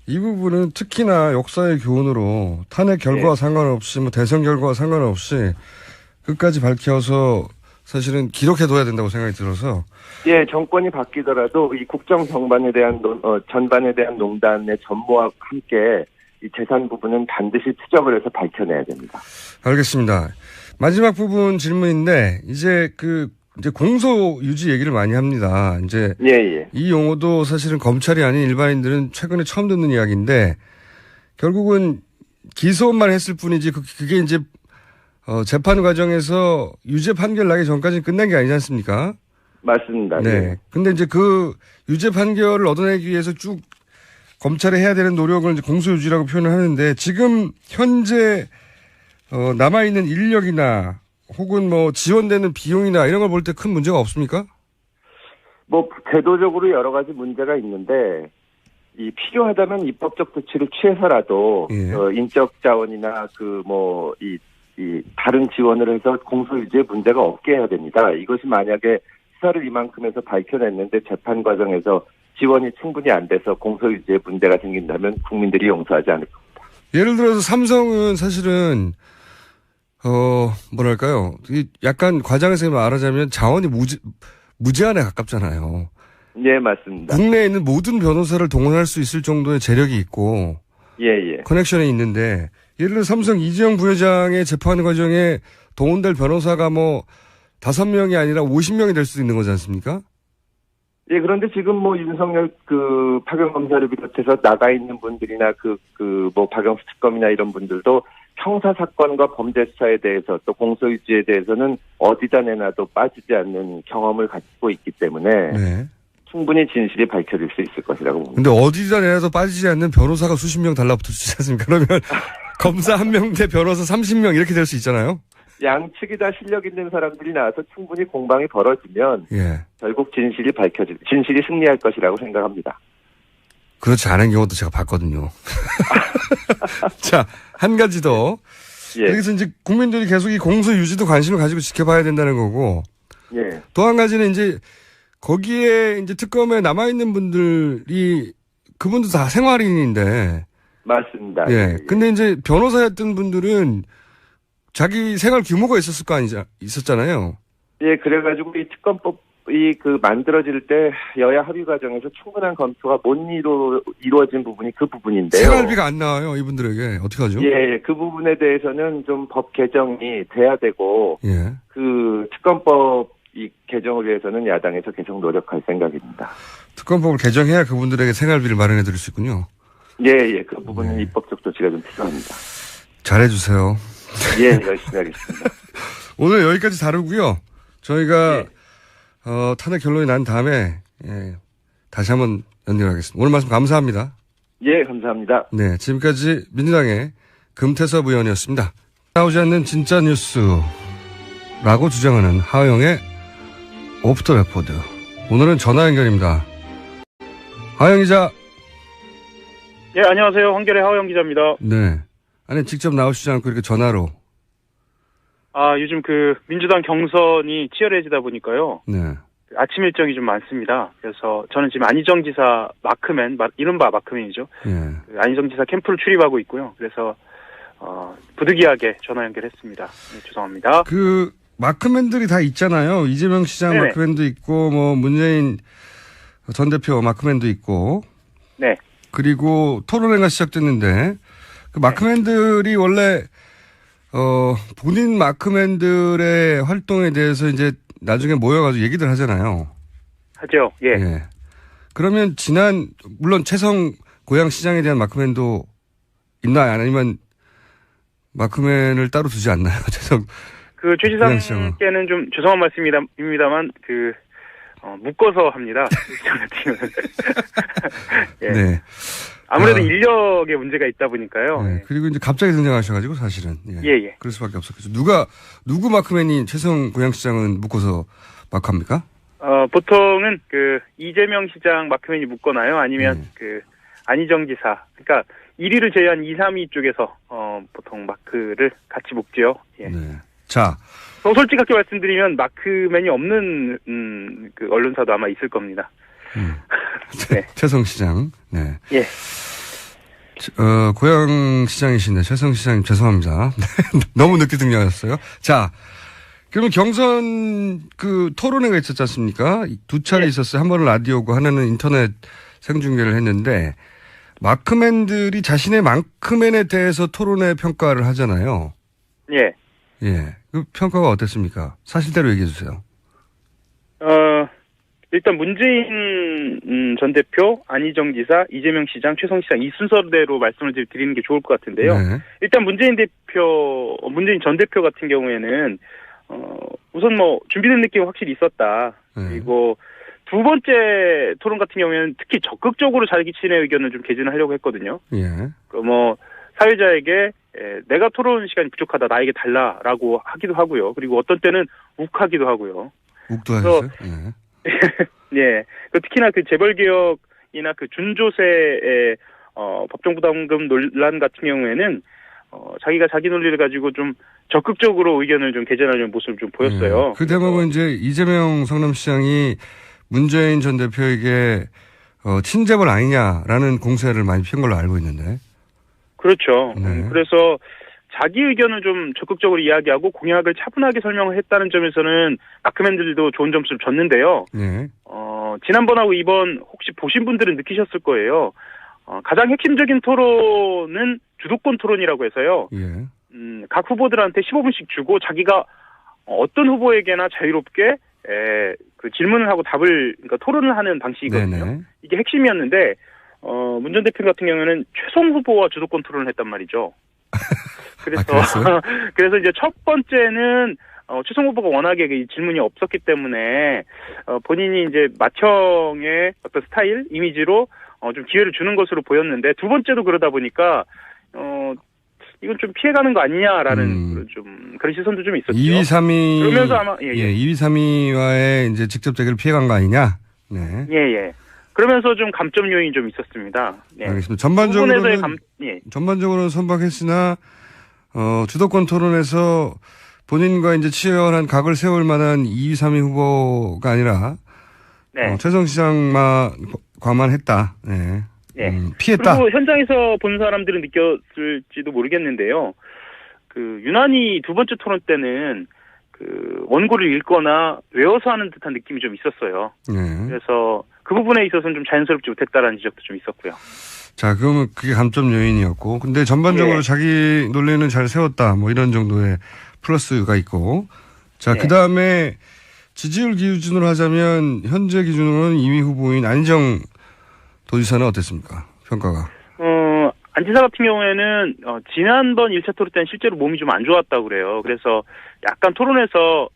A: 이 부분은 특히나 역사의 교훈으로 탄핵 결과와 상관없이 대선 결과와 상관없이 끝까지 밝혀서 사실은 기록해둬야 된다고 생각이 들어서.
C: 정권이 바뀌더라도 이 국정 전반에 대한 농단의 전모와 함께 이 재산 부분은 반드시 추적을 해서 밝혀내야 됩니다.
A: 알겠습니다. 마지막 부분 질문인데 이제 공소 유지 얘기를 많이 합니다. 이제 이 용어도 사실은 검찰이 아닌 일반인들은 최근에 처음 듣는 이야기인데 결국은 기소만 했을 뿐이지 그게 이제 재판 과정에서 유죄 판결 나기 전까지는 끝난 게 아니지 않습니까?
C: 맞습니다.
A: 근데 이제 그 유죄 판결을 얻어내기 위해서 쭉 검찰이 해야 되는 노력을 이제 공소유지라고 표현을 하는데 지금 현재 남아있는 인력이나 혹은 지원되는 비용이나 이런 걸 볼 때 큰 문제가 없습니까?
C: 제도적으로 여러 가지 문제가 있는데 이 필요하다면 입법적 조치를 취해서라도 인적 자원이나 이 다른 지원을 해서 공소유지에 문제가 없게 해야 됩니다. 이것이 만약에 수사를 이만큼 해서 밝혀냈는데 재판 과정에서 지원이 충분히 안 돼서 공소유지에 문제가 생긴다면 국민들이 용서하지 않을 겁니다.
A: 예를 들어서 삼성은 사실은 약간 과장해서 말하자면 자원이 무제한에 가깝잖아요.
C: 맞습니다.
A: 국내에 있는 모든 변호사를 동원할 수 있을 정도의 재력이 있고 커넥션이 있는데 예를 들어 삼성 이재용 부회장의 재판 과정에 동원될 변호사가 5명이 아니라 50명이 될 수도 있는 거지 않습니까?
C: 예, 그런데 지금 뭐 윤석열 박영 검사를 비롯해서 나가 있는 분들이나 박영수 특검이나 이런 분들도 형사 사건과 범죄 수사에 대해서 또 공소유지에 대해서는 어디다 내놔도 빠지지 않는 경험을 갖고 있기 때문에
A: 네.
C: 충분히 진실이 밝혀질 수 있을 것이라고 봅니다.
A: 근데 어디다 내놔도 빠지지 않는 변호사가 수십 명 달라붙을 수 있지 않습니까? 그러면 검사 1명 대 변호사 30명 이렇게 될 수 있잖아요.
C: 양측이 다 실력 있는 사람들이 나와서 충분히 공방이 벌어지면
A: 예.
C: 결국 진실이 승리할 것이라고 생각합니다.
A: 그렇지 않은 경우도 제가 봤거든요. 자, 한 가지 더.
C: 예.
A: 여기서 이제 국민들이 계속 이 공소 유지도 관심을 가지고 지켜봐야 된다는 거고.
C: 예.
A: 또 한 가지는 이제 거기에 이제 특검에 남아있는 분들이 그분도 다 생활인인데.
C: 맞습니다.
A: 예. 근데 이제 변호사였던 분들은 자기 생활 규모가 있었을 거 있었잖아요.
C: 예, 그래가지고 이 특검법이 만들어질 때 여야 합의 과정에서 충분한 검토가 못 이루어진 부분이 그 부분인데요.
A: 생활비가 안 나와요, 이분들에게. 어떡하죠?
C: 예, 그 부분에 대해서는 좀 법 개정이 돼야 되고,
A: 예.
C: 특검법 이 개정을 위해서는 야당에서 계속 노력할 생각입니다.
A: 특검법을 개정해야 그분들에게 생활비를 마련해 드릴 수 있군요.
C: 예, 그 부분은
A: 네.
C: 입법적 조치가 좀 필요합니다.
A: 잘해주세요.
C: 예, 열심히 하겠습니다.
A: 오늘 여기까지 다루고요. 저희가 탄핵 결론이 난 다음에 다시 한번 연결하겠습니다. 오늘 말씀 감사합니다.
C: 예, 감사합니다.
A: 네, 지금까지 민주당의 금태섭 의원이었습니다. 나오지 않는 진짜 뉴스라고 주장하는 하영의 오프 더 레코드. 오늘은 전화 연결입니다. 하영 기자.
D: 예, 안녕하세요. 한겨레 하호영 기자입니다.
A: 네. 아니, 직접 나오시지 않고 이렇게 전화로.
D: 요즘 민주당 경선이 치열해지다 보니까요.
A: 네.
D: 아침 일정이 좀 많습니다. 그래서 저는 지금 안희정 지사 이른바 마크맨이죠.
A: 예.
D: 안희정 지사 캠프를 출입하고 있고요. 그래서, 부득이하게 전화 연결했습니다. 네, 죄송합니다.
A: 마크맨들이 다 있잖아요. 이재명 시장
D: 네네.
A: 마크맨도 있고, 문재인 전 대표 마크맨도 있고.
D: 네.
A: 그리고 토론회가 시작됐는데, 마크맨들이 원래, 본인 마크맨들의 활동에 대해서 이제 나중에 모여가지고 얘기들 하잖아요.
D: 하죠. 예.
A: 예. 그러면 물론 채성 고양시장에 대한 마크맨도 있나요? 아니면 마크맨을 따로 두지 않나요? 채성.
D: 최 지사님께는 좀 죄송한 말씀입니다만, 묶어서 합니다. 예.
A: 네.
D: 아무래도 인력의 문제가 있다 보니까요.
A: 네. 그리고 이제 갑자기 등장하셔가지고 사실은.
D: 예.
A: 그럴 수밖에 없었겠죠. 누구 마크맨이 채성 고양시장은 묶어서 마크합니까?
D: 보통은 이재명 시장 마크맨이 묶거나요. 아니면 안희정 지사. 그러니까 1위를 제외한 2, 3위 쪽에서 보통 마크를 같이 묶지요. 예.
A: 네. 자.
D: 솔직하게 말씀드리면 마크맨이 없는 언론사도 아마 있을 겁니다. 네.
A: 채성시장. 네.
D: 예.
A: 고양시장이신데 채성시장님 죄송합니다. 너무 늦게 등장하셨어요. 자. 그러면 경선 토론회가 있었지 않습니까? 2차례
D: 예.
A: 있었어요. 한 번은 라디오고 하나는 인터넷 생중계를 했는데 마크맨들이 자신의 마크맨에 대해서 토론회 평가를 하잖아요.
D: 예.
A: 예. 그 평가가 어땠습니까? 사실대로 얘기해 주세요.
D: 일단 문재인 전 대표, 안희정 지사, 이재명 시장, 최성 시장 이 순서대로 말씀을 드리는 게 좋을 것 같은데요.
A: 네.
D: 일단 문재인 전 대표 같은 경우에는 우선 준비된 느낌이 확실히 있었다.
A: 네.
D: 그리고 두 번째 토론 같은 경우에는 특히 적극적으로 자신의 의견을 좀 개진하려고 했거든요.
A: 예.
D: 사회자에게 내가 토론 시간이 부족하다, 나에게 달라라고 하기도 하고요. 그리고 어떤 때는 욱하기도 하고요.
A: 욱도 하셨어요? 예.
D: 예. 특히나 재벌개혁이나 준조세의 법정부담금 논란 같은 경우에는 자기가 자기 논리를 가지고 좀 적극적으로 의견을 좀 개진하려는 모습을 좀 보였어요.
A: 예. 그 대목은 이제 이재명 성남시장이 문재인 전 대표에게 친재벌 아니냐라는 공세를 많이 핀 걸로 알고 있는데.
D: 그렇죠.
A: 네.
D: 그래서 자기 의견을 좀 적극적으로 이야기하고 공약을 차분하게 설명을 했다는 점에서는 마크맨들도 좋은 점수를 줬는데요.
A: 네.
D: 지난번하고 이번 혹시 보신 분들은 느끼셨을 거예요. 가장 핵심적인 토론은 주도권 토론이라고 해서요.
A: 예.
D: 각 후보들한테 15분씩 주고 자기가 어떤 후보에게나 자유롭게 그 질문을 하고 그러니까 토론을 하는 방식이거든요.
A: 네네.
D: 이게 핵심이었는데 문 전 대표 같은 경우에는 최성 후보와 주도권 토론을 했단 말이죠. 그래서 그래서 이제 첫 번째는 최성 후보가 워낙에 이 질문이 없었기 때문에 본인이 이제 맏형의 어떤 스타일, 이미지로 좀 기회를 주는 것으로 보였는데 두 번째도 그러다 보니까 이건 좀 피해가는 거 아니냐라는 그런 시선도 좀 있었죠.
A: 2위, 3위.
D: 그러면서 아마
A: 2위, 3위와의 이제 직접 대결을 피해간 거 아니냐? 네.
D: 예. 그러면서 좀 감점 요인이 좀 있었습니다. 네.
A: 알겠습니다. 전반적으로는 선박했으나 주도권 토론에서 본인과 이제 치열한 각을 세울 만한 2위, 3위 후보가 아니라 최성 시장만 과만했다. 네. 피했다.
D: 그리고 현장에서 본 사람들은 느꼈을지도 모르겠는데요. 그 유난히 두 번째 토론 때는 그 원고를 읽거나 외워서 하는 듯한 느낌이 좀 있었어요.
A: 네.
D: 그래서 그 부분에 있어서는 좀 자연스럽지 못했다라는 지적도 좀 있었고요.
A: 자, 그러면 그게 감점 요인이었고, 근데 전반적으로 자기 논리는 잘 세웠다, 뭐 이런 정도의 플러스가 있고, 자, 그 다음에 지지율 기준으로 하자면 현재 기준으로는 2위 후보인 안희정 도지사는 어땠습니까? 평가가?
D: 안지사 같은 경우에는 지난번 1차 토론 때는 실제로 몸이 좀 안 좋았다고 그래요. 그래서 약간 토론에서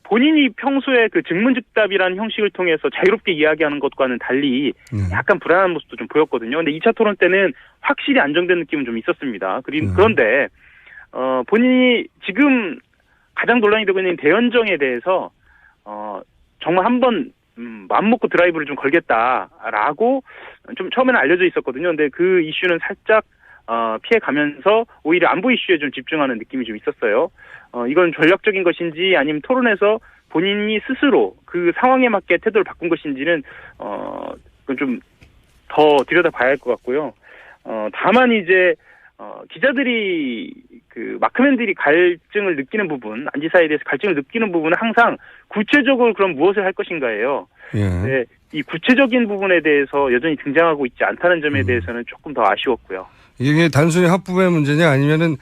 D: 본인이 평소에 그 증문즉답이라는 형식을 통해서 자유롭게 이야기하는 것과는 달리 약간 불안한 모습도 좀 보였거든요. 근데 2차 토론 때는 확실히 안정된 느낌은 좀 있었습니다. 그런데 본인이 지금 가장 논란이 되고 있는 대연정에 대해서 정말 한번 마음 먹고 드라이브를 좀 걸겠다라고 좀 처음에는 알려져 있었거든요. 근데 그 이슈는 살짝 피해가면서 오히려 안보 이슈에 좀 집중하는 느낌이 좀 있었어요. 이건 전략적인 것인지 아니면 토론에서 본인이 스스로 그 상황에 맞게 태도를 바꾼 것인지는 그건 좀 더 들여다봐야 할 것 같고요. 다만 이제 기자들이 그 마크맨들이 갈증을 느끼는 부분, 안지사에 대해서 갈증을 느끼는 부분은 항상 구체적으로 그럼 무엇을 할 것인가예요. 네, 이 구체적인 부분에 대해서 여전히 등장하고 있지 않다는 점에 대해서는 조금 더 아쉬웠고요.
A: 이게 단순히 합부의 문제냐 아니면은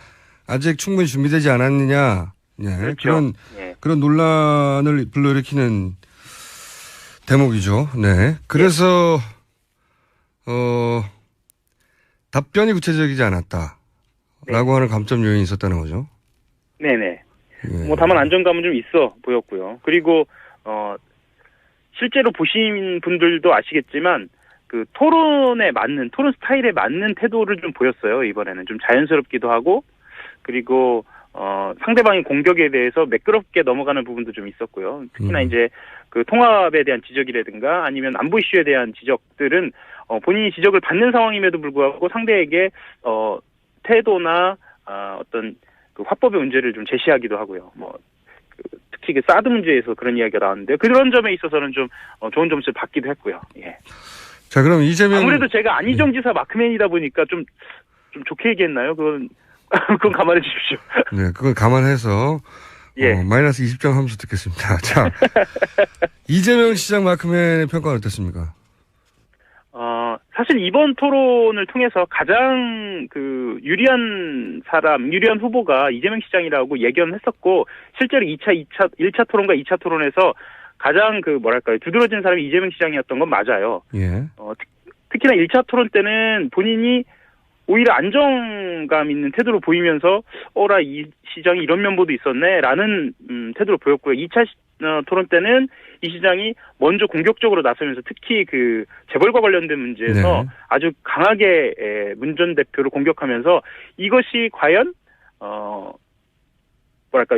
A: 아직 충분히 준비되지 않았느냐.
D: 그렇죠.
A: 그런 논란을 불러일으키는 대목이죠. 네. 그래서 답변이 구체적이지 않았다라고 하는 감점 요인이 있었다는 거죠. 네네.
D: 뭐 다만 안정감은 좀 있어 보였고요. 그리고 실제로 보신 분들도 아시겠지만 그 토론 스타일에 맞는 태도를 좀 보였어요. 이번에는 좀 자연스럽기도 하고, 그리고 상대방의 공격에 대해서 매끄럽게 넘어가는 부분도 좀 있었고요. 특히나 이제 그 통합에 대한 지적이라든가 아니면 안보 이슈에 대한 지적들은 본인이 지적을 받는 상황임에도 불구하고 상대에게 태도나 어떤 그 화법의 문제를 좀 제시하기도 하고요. 특히 그 사드 문제에서 그런 이야기가 나왔는데 그런 점에 있어서는 좀 좋은 점수를 받기도 했고요. 예.
A: 자, 그럼 이재명
D: 아무래도 제가 안희정 지사 마크맨이다 보니까 좀 좋게 얘기했나요? 그건 감안해 주십시오.
A: 네, 그건 감안해서 마이너스 20점 함수 듣겠습니다. 자, 이재명 시장 마크맨의 평가는 어땠습니까?
D: 사실 이번 토론을 통해서 가장 그 유리한 후보가 이재명 시장이라고 예견했었고, 실제로 1차 토론과 2차 토론에서 가장 두드러진 사람이 이재명 시장이었던 건 맞아요.
A: 예.
D: 특히나 1차 토론 때는 본인이 오히려 안정감 있는 태도로 보이면서 이 시장이 이런 면모도 있었네라는 태도로 보였고요. 2차 토론 때는 이 시장이 먼저 공격적으로 나서면서 특히 그 재벌과 관련된 문제에서 아주 강하게 문 전 대표를 공격하면서 이것이 과연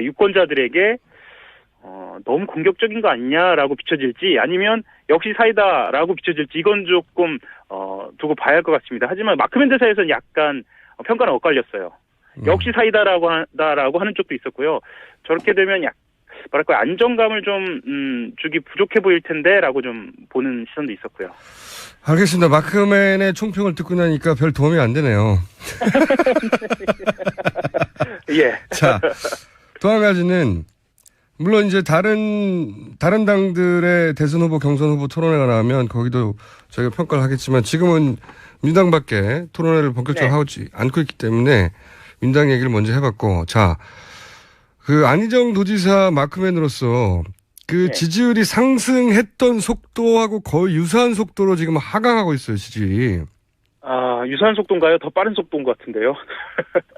D: 유권자들에게 너무 공격적인 거 아니냐라고 비춰질지 아니면 역시 사이다라고 비춰질지 이건 조금 두고 봐야 할 것 같습니다. 하지만 마크맨 대사에서는 약간 평가는 엇갈렸어요. 역시 사이다라고 하는 쪽도 있었고요. 저렇게 되면 안정감을 좀 주기 부족해 보일 텐데라고 좀 보는 시선도 있었고요.
A: 알겠습니다. 마크맨의 총평을 듣고 나니까 별 도움이 안 되네요.
D: 예.
A: 자, 또 한 가지는 물론 이제 다른 당들의 대선 후보, 경선 후보 토론회가 나오면 거기도 저희가 평가를 하겠지만 지금은 민주당밖에 토론회를 본격적으로 하지 않고 있기 때문에 민주당 얘기를 먼저 해봤고, 자, 그 안희정 도지사 마크맨으로서 그
D: 네.
A: 지지율이 상승했던 속도하고 거의 유사한 속도로 지금 하강하고 있어요, 지지율이.
D: 유사한 속도인가요? 더 빠른 속도인 것 같은데요.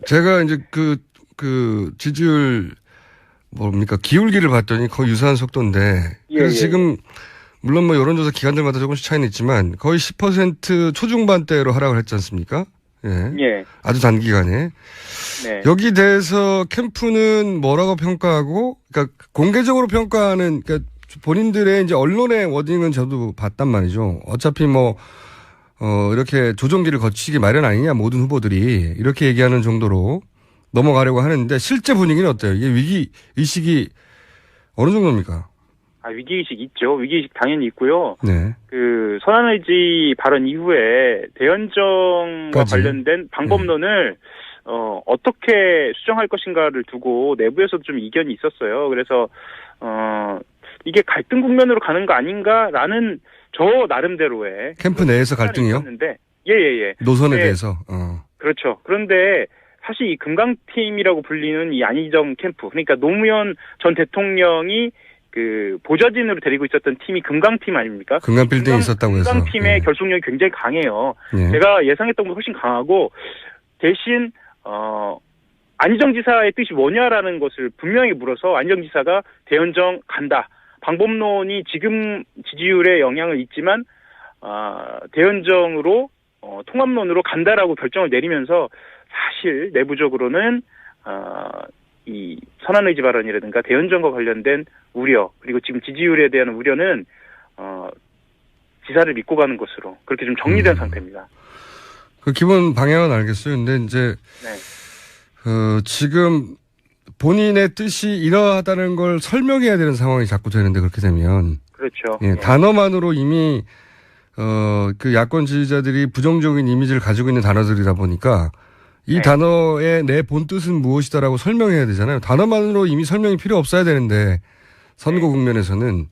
A: 제가 이제 그 지지율 뭡니까 기울기를 봤더니 거의 유사한 속도인데 그래서 지금 물론 뭐 여론조사 기관들마다 조금씩 차이는 있지만 거의 10% 초중반대로 하락을 했지 않습니까? 예. 아주 단기간에.
D: 네.
A: 여기 대해서 캠프는 뭐라고 평가하고, 그러니까 공개적으로 평가하는, 그러니까 본인들의 이제 언론의 워딩은 저도 봤단 말이죠. 어차피 이렇게 조정기를 거치기 마련 아니냐, 모든 후보들이. 이렇게 얘기하는 정도로 넘어가려고 하는데 실제 분위기는 어때요? 이게 위기의식이 어느 정도입니까?
D: 위기의식 있죠. 위기의식 당연히 있고요.
A: 네.
D: 그 선언의지 발언 이후에 대연정과 관련된 방법론을 어떻게 수정할 것인가를 두고 내부에서도 좀 이견이 있었어요. 그래서 이게 갈등 국면으로 가는 거 아닌가라는 저 나름대로의
A: 캠프 내에서 갈등이요?
D: 예.
A: 노선에 대해서.
D: 그렇죠. 그런데 사실 이 금강팀이라고 불리는 이 안희정 캠프, 그러니까 노무현 전 대통령이 그 보좌진으로 데리고 있었던 팀이 금강팀 아닙니까?
A: 금강빌딩이 있었다고 해서.
D: 금강팀의 결속력이 굉장히 강해요. 제가 예상했던 것보다 훨씬 강하고 대신 안희정 지사의 뜻이 뭐냐라는 것을 분명히 물어서 안희정 지사가 대연정 간다. 방법론이 지금 지지율에 영향을 있지만 대연정으로 통합론으로 간다라고 결정을 내리면서 사실 내부적으로는 이 선언의지 발언이라든가 대연정과 관련된 우려 그리고 지금 지지율에 대한 우려는 지사를 믿고 가는 것으로 그렇게 좀 정리된 상태입니다.
A: 그 기본 방향은 알겠어요. 근데 이제 지금 본인의 뜻이 이러하다는 걸 설명해야 되는 상황이 자꾸 되는데 그렇게 되면
D: 그렇죠.
A: 예, 단어만으로 이미 그 야권 지지자들이 부정적인 이미지를 가지고 있는 단어들이다 보니까 이 단어의 내 본뜻은 무엇이다라고 설명해야 되잖아요. 단어만으로 이미 설명이 필요 없어야 되는데 선거 국면에서는.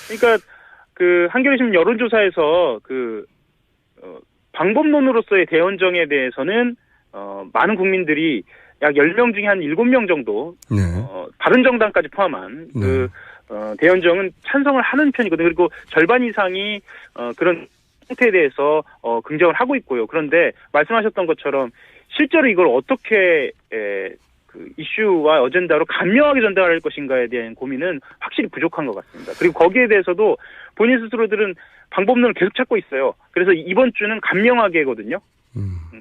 D: 그러니까 그 한겨레신문 여론조사에서 그 방법론으로서의 대연정에 대해서는 많은 국민들이 약 10명 중에 한 7명 정도 바른정당까지 포함한 그 대연정은 찬성을 하는 편이거든요. 그리고 절반 이상이 그런 형태에 대해서 긍정을 하고 있고요. 그런데 말씀하셨던 것처럼 실제로 이걸 어떻게 그 이슈와 어젠다로 간명하게 전달할 것인가에 대한 고민은 확실히 부족한 것 같습니다. 그리고 거기에 대해서도 본인 스스로들은 방법론을 계속 찾고 있어요. 그래서 이번 주는 간명하게거든요.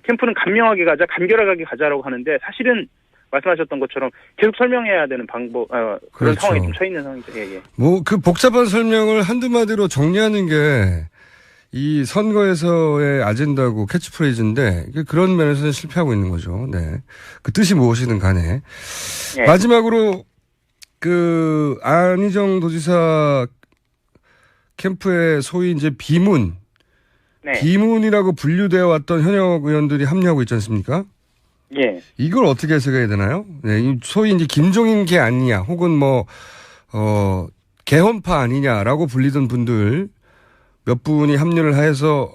D: 캠프는 간명하게 가자, 간결하게 가자라고 하는데 사실은 말씀하셨던 것처럼 계속 설명해야 되는 방법 그런
A: 그렇죠.
D: 상황이 좀 처해 있는 상황이죠. 예.
A: 뭐 그 복잡한 설명을 한두 마디로 정리하는 게 이 선거에서의 아젠다고 캐치프레이즈인데 그런 면에서는 실패하고 있는 거죠. 네. 그 뜻이 무엇이든 간에. 마지막으로 그 안희정 도지사 캠프의 소위 이제 비문이라고 분류되어 왔던 현역 의원들이 합류하고 있지 않습니까?
D: 예.
A: 이걸 어떻게 해석해야 되나요? 네, 소위 이제 김종인계 아니냐, 혹은 개헌파 아니냐라고 불리던 분들 몇 분이 합류를 해서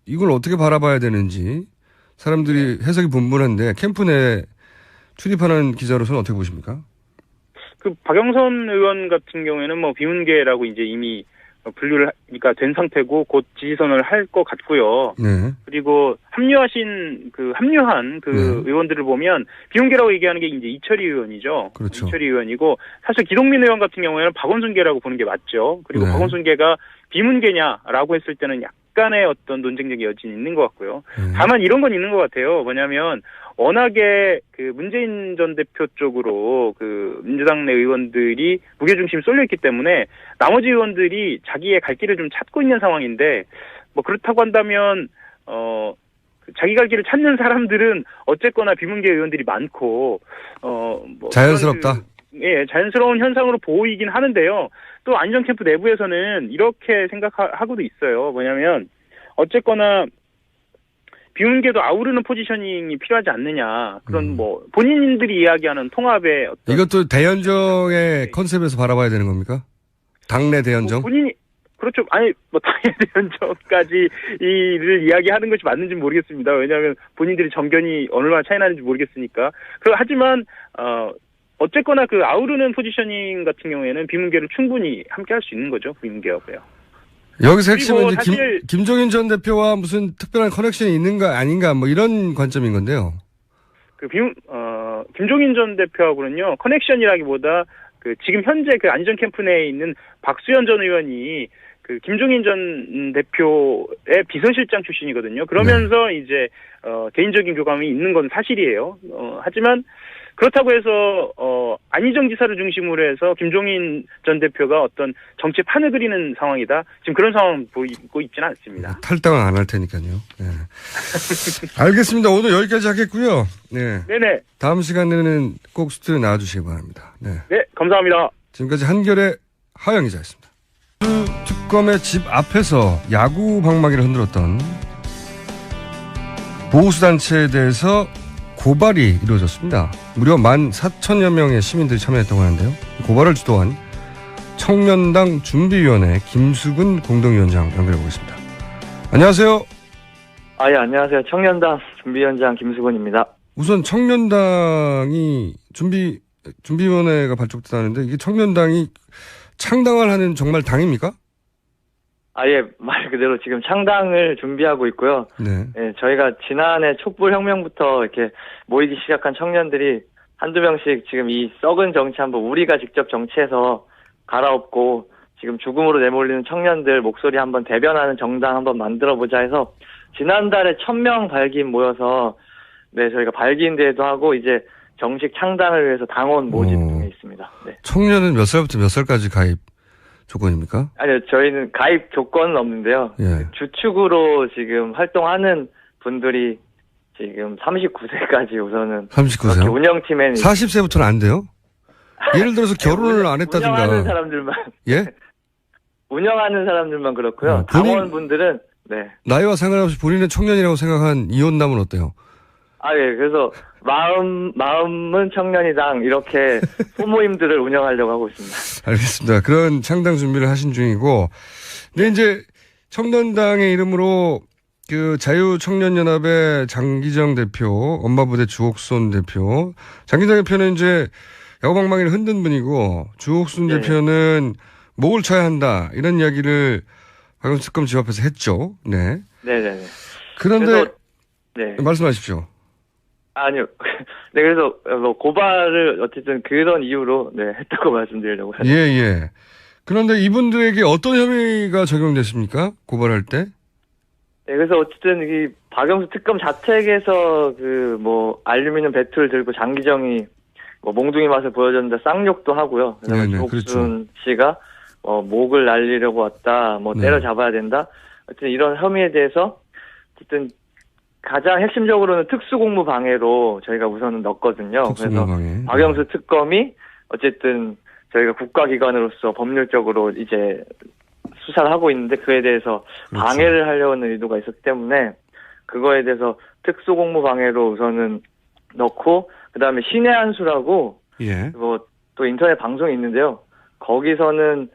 A: 이걸 어떻게 바라봐야 되는지 사람들이 해석이 분분한데 캠프 내 출입하는 기자로서는 어떻게 보십니까?
D: 그 박영선 의원 같은 경우에는 뭐 비문계라고 이제 이미 분류가 된 상태고 곧 지지선을 할 것 같고요. 그리고 합류한 의원들을 보면 비문계라고 얘기하는 게 이제 이철희 의원이죠.
A: 그렇죠.
D: 이철희 의원이고 사실 기동민 의원 같은 경우에는 박원순계라고 보는 게 맞죠. 그리고 박원순계가 비문계냐라고 했을 때는 약간의 어떤 논쟁적인 여진이 있는 것 같고요. 다만 이런 건 있는 것 같아요. 뭐냐면 워낙에 그 문재인 전 대표 쪽으로 그 민주당 내 의원들이 무게중심이 쏠려있기 때문에 나머지 의원들이 자기의 갈 길을 좀 찾고 있는 상황인데 뭐 그렇다고 한다면 자기 갈 길을 찾는 사람들은 어쨌거나 비문계 의원들이 많고 뭐
A: 자연스럽다.
D: 자연스러운 현상으로 보이긴 하는데요. 또 안희정 캠프 내부에서는 이렇게 생각하고도 있어요. 뭐냐면 어쨌거나 비문계도 아우르는 포지셔닝이 필요하지 않느냐. 그런 뭐 본인들이 이야기하는 통합의 어떤
A: 이것도 대연정의 컨셉에서 바라봐야 되는 겁니까? 당내 대연정?
D: 본인이 그렇죠. 아니 뭐 당내 대연정까지 이를 이야기하는 것이 맞는지 모르겠습니다. 왜냐하면 본인들이 정견이 어느 정도 차이 나는지 모르겠으니까. 하지만 어쨌거나 그 아우르는 포지셔닝 같은 경우에는 비문계를 충분히 함께 할 수 있는 거죠. 비문계하고요.
A: 여기서 핵심은 이제
D: 사실
A: 김종인 전 대표와 무슨 특별한 커넥션이 있는가 아닌가 뭐 이런 관점인 건데요.
D: 김종인 전 대표하고는요, 커넥션이라기보다 지금 현재 안희정 캠프 내에 있는 박수현 전 의원이 김종인 전 대표의 비서실장 출신이거든요. 그러면서 이제 개인적인 교감이 있는 건 사실이에요. 하지만 그렇다고 해서 안희정 지사를 중심으로 해서 김종인 전 대표가 어떤 정치 판을 그리는 상황이다. 지금 그런 상황 보이고 있지는 않습니다.
A: 탈당은 안 할 테니까요. 네. 알겠습니다. 오늘 여기까지 하겠고요. 네.
D: 네네.
A: 다음 시간에는 꼭 스튜디오에 나와주시기 바랍니다. 네.
D: 네, 감사합니다.
A: 지금까지 한결의 하영 기자였습니다. 특검의 집 앞에서 야구 방망이를 흔들었던 보수단체에 대해서 고발이 이루어졌습니다. 무려 14,000여 명의 시민들이 참여했다고 하는데요. 고발을 주도한 청년당 준비위원회 김수근 공동위원장 연결해 보겠습니다. 안녕하세요.
E: 예, 안녕하세요. 청년당 준비위원장 김수근입니다.
A: 우선 청년당이 준비위원회가 발족됐다는데 이게 청년당이 창당을 하는 정말 당입니까?
E: 예, 말 그대로 지금 창당을 준비하고 있고요.
A: 네.
E: 예, 저희가 지난해 촛불혁명부터 이렇게 모이기 시작한 청년들이 한두 명씩 지금 이 썩은 정치 한번 우리가 직접 정치해서 갈아엎고 지금 죽음으로 내몰리는 청년들 목소리 한번 대변하는 정당 한번 만들어보자 해서 지난달에 1,000명 발기인 모여서 네, 저희가 발기인대회도 하고 이제 정식 창당을 위해서 당원 모집 중에 있습니다. 네.
A: 청년은 몇 살부터 몇 살까지 가입 조건입니까?
E: 아니요, 저희는 가입 조건은 없는데요.
A: 예.
E: 주축으로 지금 활동하는 분들이 지금 39세까지 우선은
A: 39세요?
E: 운영팀에는
A: 40세부터는 안 돼요? 예를 들어서 결혼을 안 했다든가.
E: 운영하는 사람들만
A: 예?
E: 운영하는 사람들만 그렇고요. 당원분들은 네.
A: 나이와 상관없이 본인은 청년이라고 생각한 이혼남은 어때요?
E: 예. 그래서 마음은 청년이당 이렇게 소모임들을 운영하려고 하고 있습니다.
A: 알겠습니다. 그런 창당 준비를 하신 중이고, 근데 이제 청년당의 이름으로 그 자유청년연합의 장기정 대표, 엄마부대 주옥순 대표, 장기정 대표는 이제 야구방망이를 흔든 분이고, 주옥순
E: 네.
A: 대표는 목을 쳐야 한다 이런 이야기를 박영수 특검 집 앞에서 했죠. 네.
E: 네네네.
A: 그런데
E: 그래서, 네.
A: 말씀하십시오.
E: 아니요. 네, 그래서 고발을 어쨌든 그런 이유로 네, 했다고 말씀드리려고 해요.
A: 예. 그런데 이분들에게 어떤 혐의가 적용됐습니까? 고발할 때?
E: 네, 그래서 어쨌든 이 박영수 특검 자택에서 알루미늄 배틀을 들고 장기정이 몽둥이 맛을 보여줬는데 쌍욕도 하고요. 그다음에
A: 네네,
E: 조옥순
A: 그렇죠.
E: 씨가 목을 날리려고 왔다,
A: 네.
E: 때려잡아야 된다. 어쨌든 이런 혐의에 대해서 어쨌든 가장 핵심적으로는 특수공무 방해로 저희가 우선은 넣었거든요. 그래서
A: 방해.
E: 박영수 특검이 어쨌든 저희가 국가기관으로서 법률적으로 이제 수사를 하고 있는데 그에 대해서
A: 그렇죠.
E: 방해를 하려는 의도가 있었기 때문에 그거에 대해서 특수공무 방해로 우선은 넣고 그다음에 신의 한수라고
A: 예.
E: 또 인터넷 방송이 있는데요. 거기서는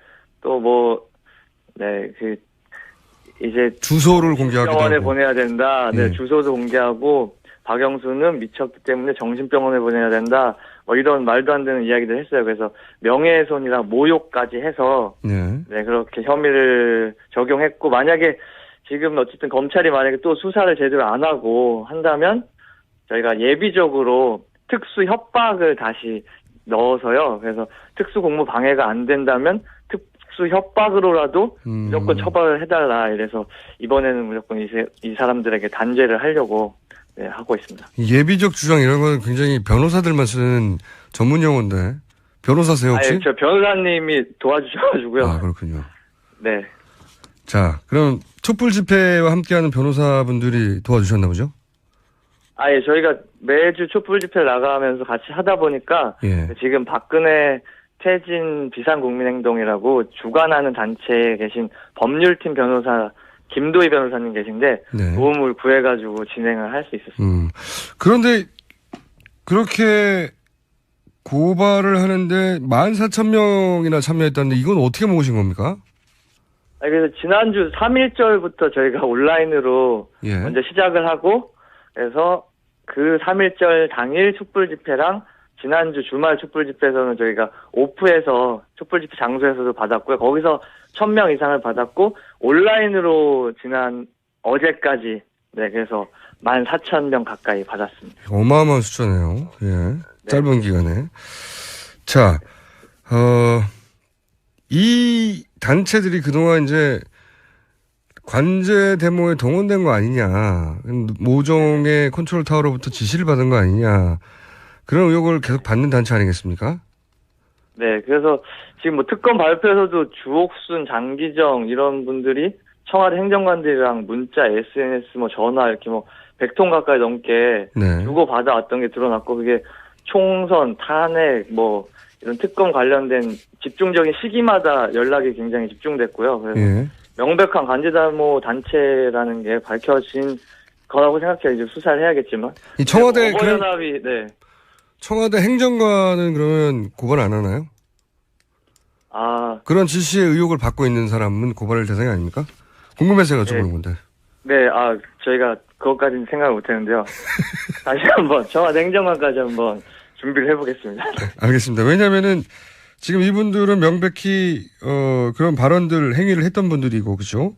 E: 이제
A: 주소를 공개하기도
E: 병원에
A: 하고.
E: 보내야 된다.
A: 예.
E: 네, 주소도 공개하고 박영수는 미쳤기 때문에 정신병원에 보내야 된다. 이런 말도 안 되는 이야기를 했어요. 그래서 명예훼손이랑 모욕까지 해서
A: 네.
E: 네, 그렇게 혐의를 적용했고 만약에 지금 어쨌든 검찰이 만약에 또 수사를 제대로 안 하고 한다면 저희가 예비적으로 특수 협박을 다시 넣어서요. 그래서 특수 공무 방해가 안 된다면 특수 협박으로라도 무조건 처벌을 해달라. 이래서 이번에는 무조건 이 사람들에게 단죄를 하려고 네, 하고 있습니다.
A: 예비적 주장 이런 건 굉장히 변호사들만 쓰는 전문 용어인데 변호사세요 혹시?
E: 저 변호사님이 도와주셔가지고요.
A: 아 그렇군요.
E: 네.
A: 자 그럼 촛불 집회와 함께하는 변호사분들이 도와주셨나 보죠?
E: 예, 저희가 매주 촛불 집회를 나가면서 같이 하다 보니까
A: 예.
E: 지금 박근혜 퇴진 비상국민행동이라고 주관하는 단체에 계신 법률팀 변호사 김도희 변호사님 계신데
A: 네.
E: 도움을 구해가지고 진행을 할 수 있었습니다.
A: 그런데 그렇게 고발을 하는데 14,000명이나 참여했다는데 이건 어떻게 모으신 겁니까?
E: 그래서 지난주 3.1절부터 저희가 온라인으로 먼저 시작을 하고 그래서 그 3.1절 당일 촛불 집회랑 지난주 주말 촛불 집회에서는 저희가 오프에서 촛불 집회 장소에서도 받았고요. 거기서 1,000명 이상을 받았고 온라인으로 지난 어제까지 네 그래서 14,000명 가까이 받았습니다.
A: 어마어마한 숫자네요. 예. 짧은 기간에. 자, 이 단체들이 그동안 이제 관제 데모에 동원된 거 아니냐. 모종의 컨트롤 타워로부터 지시를 받은 거 아니냐. 그런 의혹을 계속 받는 단체 아니겠습니까?
E: 네, 그래서 지금 뭐 특검 발표에서도 주옥순, 장기정 이런 분들이 청와대 행정관들이랑 문자, SNS, 뭐 전화 이렇게 뭐 100통 가까이 넘게
A: 네.
E: 주고 받아왔던 게 드러났고 그게 총선, 탄핵, 뭐 이런 특검 관련된 집중적인 시기마다 연락이 굉장히 집중됐고요. 그래서
A: 예.
E: 명백한 관제담모 단체라는 게 밝혀진 거라고 생각해요. 이제 수사를 해야겠지만.
A: 이 청와대
E: 어버연합이 네.
A: 청와대 행정관은 그러면 고발 안 하나요?
E: 아,
A: 그런 지시의 의혹을 받고 있는 사람은 고발 대상이 아닙니까? 궁금해서 여쭤보는 건데.
E: 네, 저희가 그것까지는 생각을 못했는데요. 다시 한번 청와대 행정관까지 한번 준비를 해보겠습니다.
A: 알겠습니다. 왜냐면은 지금 이분들은 명백히 그런 발언들 행위를 했던 분들이고 그죠?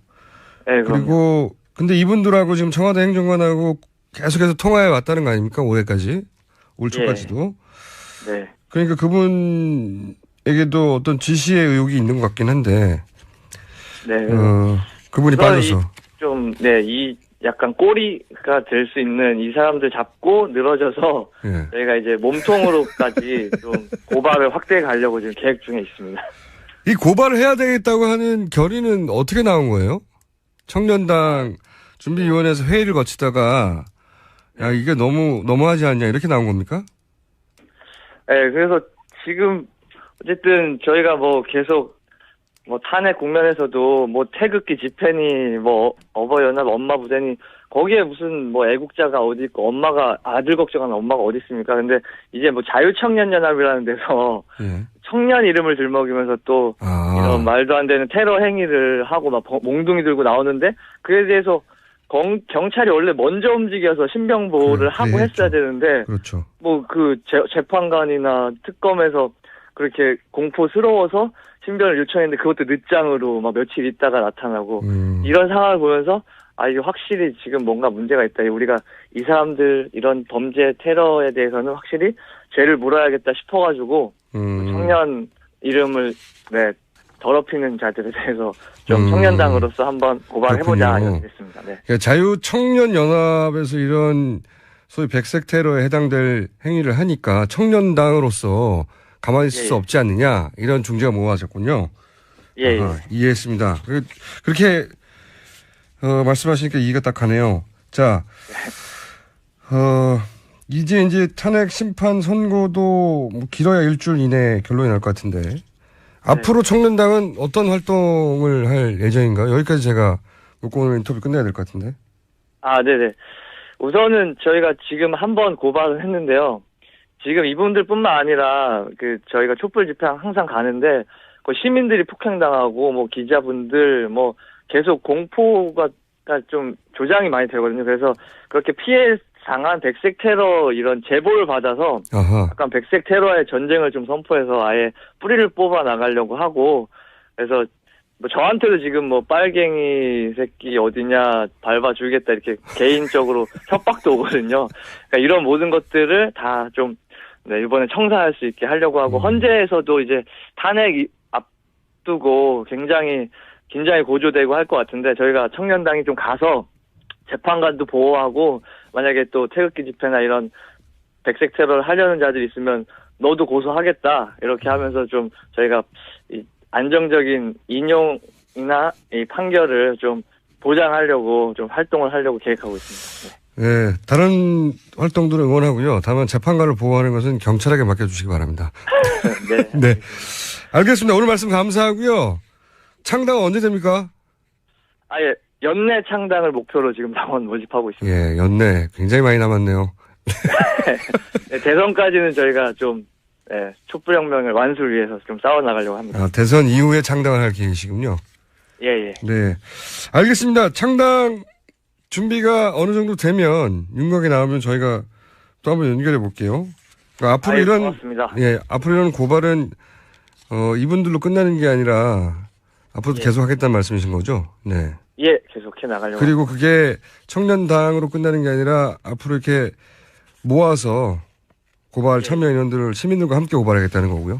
E: 네,
A: 그리고 근데 이분들하고 지금 청와대 행정관하고 계속해서 통화해 왔다는 거 아닙니까? 올해까지 올 초까지도.
E: 네.
A: 그러니까 그분에게도 어떤 지시의 의혹이 있는 것 같긴 한데.
E: 네.
A: 그분이 빠져서
E: 이 약간 꼬리가 될 수 있는 이 사람들 잡고 늘어져서
A: 예.
E: 저희가 이제 몸통으로까지 좀 고발을 확대해 가려고 지금 계획 중에 있습니다.
A: 이 고발을 해야 되겠다고 하는 결의는 어떻게 나온 거예요? 청년당 준비위원회에서 회의를 거치다가 야 이게 너무하지 않냐 이렇게 나온 겁니까?
E: 네, 그래서 지금 어쨌든 저희가 뭐 계속 뭐 탄핵 국면에서도 뭐 태극기 집회니 뭐 어버이연합 엄마 부대니 거기에 무슨 뭐 애국자가 어디 있고 엄마가 아들 걱정하는 엄마가 어디 있습니까? 근데 이제 뭐 자유청년연합이라는 데서
A: 예.
E: 청년 이름을 들먹이면서 또 이런 말도 안 되는 테러 행위를 하고 막 몽둥이 들고 나오는데 그에 대해서 경찰이 원래 먼저 움직여서 신병 보호를 하고 했어야 되는데
A: 그렇죠.
E: 뭐 그 재판관이나 특검에서 그렇게 공포스러워서 신변을 요청했는데 그것도 늦장으로 막 며칠 있다가 나타나고 이런 상황을 보면서 이게 확실히 지금 뭔가 문제가 있다. 우리가 이 사람들 이런 범죄 테러에 대해서는 확실히 죄를 물어야겠다 싶어가지고 청년 이름을 더럽히는 자들에 대해서 좀 청년당으로서 한번 고발해보자 이렇게 됐습니다. 네.
A: 그러니까 자유청년연합에서 이런 소위 백색 테러에 해당될 행위를 하니까 청년당으로서 가만히 있을 수 없지 않느냐 이런 중재가 모아졌군요.
E: 예.
A: 이해했습니다. 그렇게 말씀하시니까 이해가 딱 가네요. 자, 이제 탄핵 심판 선고도 뭐 길어야 일주일 이내 결론이 날 것 같은데 앞으로 청년당은 어떤 활동을 할 예정인가요? 여기까지 제가 묻고 오늘 인터뷰 끝내야 될 것 같은데.
E: 네네. 우선은 저희가 지금 한번 고발을 했는데요. 지금 이분들뿐만 아니라 저희가 촛불 집회 항상 가는데 시민들이 폭행당하고 뭐 기자분들 뭐 계속 공포가 좀 조장이 많이 되거든요. 그래서 그렇게 피해 당한 백색 테러 이런 제보를 받아서 약간 백색 테러의 전쟁을 좀 선포해서 아예 뿌리를 뽑아 나가려고 하고 그래서 뭐 저한테도 지금 뭐 빨갱이 새끼 어디냐 밟아 주겠다 이렇게 개인적으로 협박도 오거든요. 그러니까 이런 모든 것들을 다 좀 이번에 청산할 수 있게 하려고 하고 헌재에서도 이제 탄핵 앞두고 굉장히 긴장이 고조되고 할 것 같은데 저희가 청년당이 좀 가서 재판관도 보호하고 만약에 또 태극기 집회나 이런 백색 테러를 하려는 자들이 있으면 너도 고소하겠다 이렇게 하면서 좀 저희가 이 안정적인 인용이나 이 판결을 좀 보장하려고 좀 활동을 하려고 계획하고 있습니다.
A: 네, 다른 활동들을 응원하고요. 다만 재판관을 보호하는 것은 경찰에게 맡겨주시기 바랍니다. 네. 알겠습니다. 오늘 말씀 감사하고요. 창당은 언제 됩니까?
E: 연내 창당을 목표로 지금 당원 모집하고 있습니다.
A: 예, 연내 굉장히 많이 남았네요.
E: 대선까지는 저희가 좀 촛불혁명을 완수를 위해서 좀 싸워나가려고 합니다.
A: 대선 이후에 창당을 할 계획이시군요.
E: 예.
A: 네, 알겠습니다. 창당 준비가 어느 정도 되면 윤곽에 나오면 저희가 또 한번 연결해 볼게요. 그러니까 앞으로 이런
E: 고맙습니다.
A: 앞으로 이런 고발은 이분들로 끝나는 게 아니라 앞으로도 계속 하겠다는 말씀이신 거죠? 네.
E: 예, 계속해 나가려고.
A: 그리고 그게 청년당으로 끝나는 게 아니라 앞으로 이렇게 모아서 고발 참여 인원들을 시민들과 함께 고발하겠다는 거고요.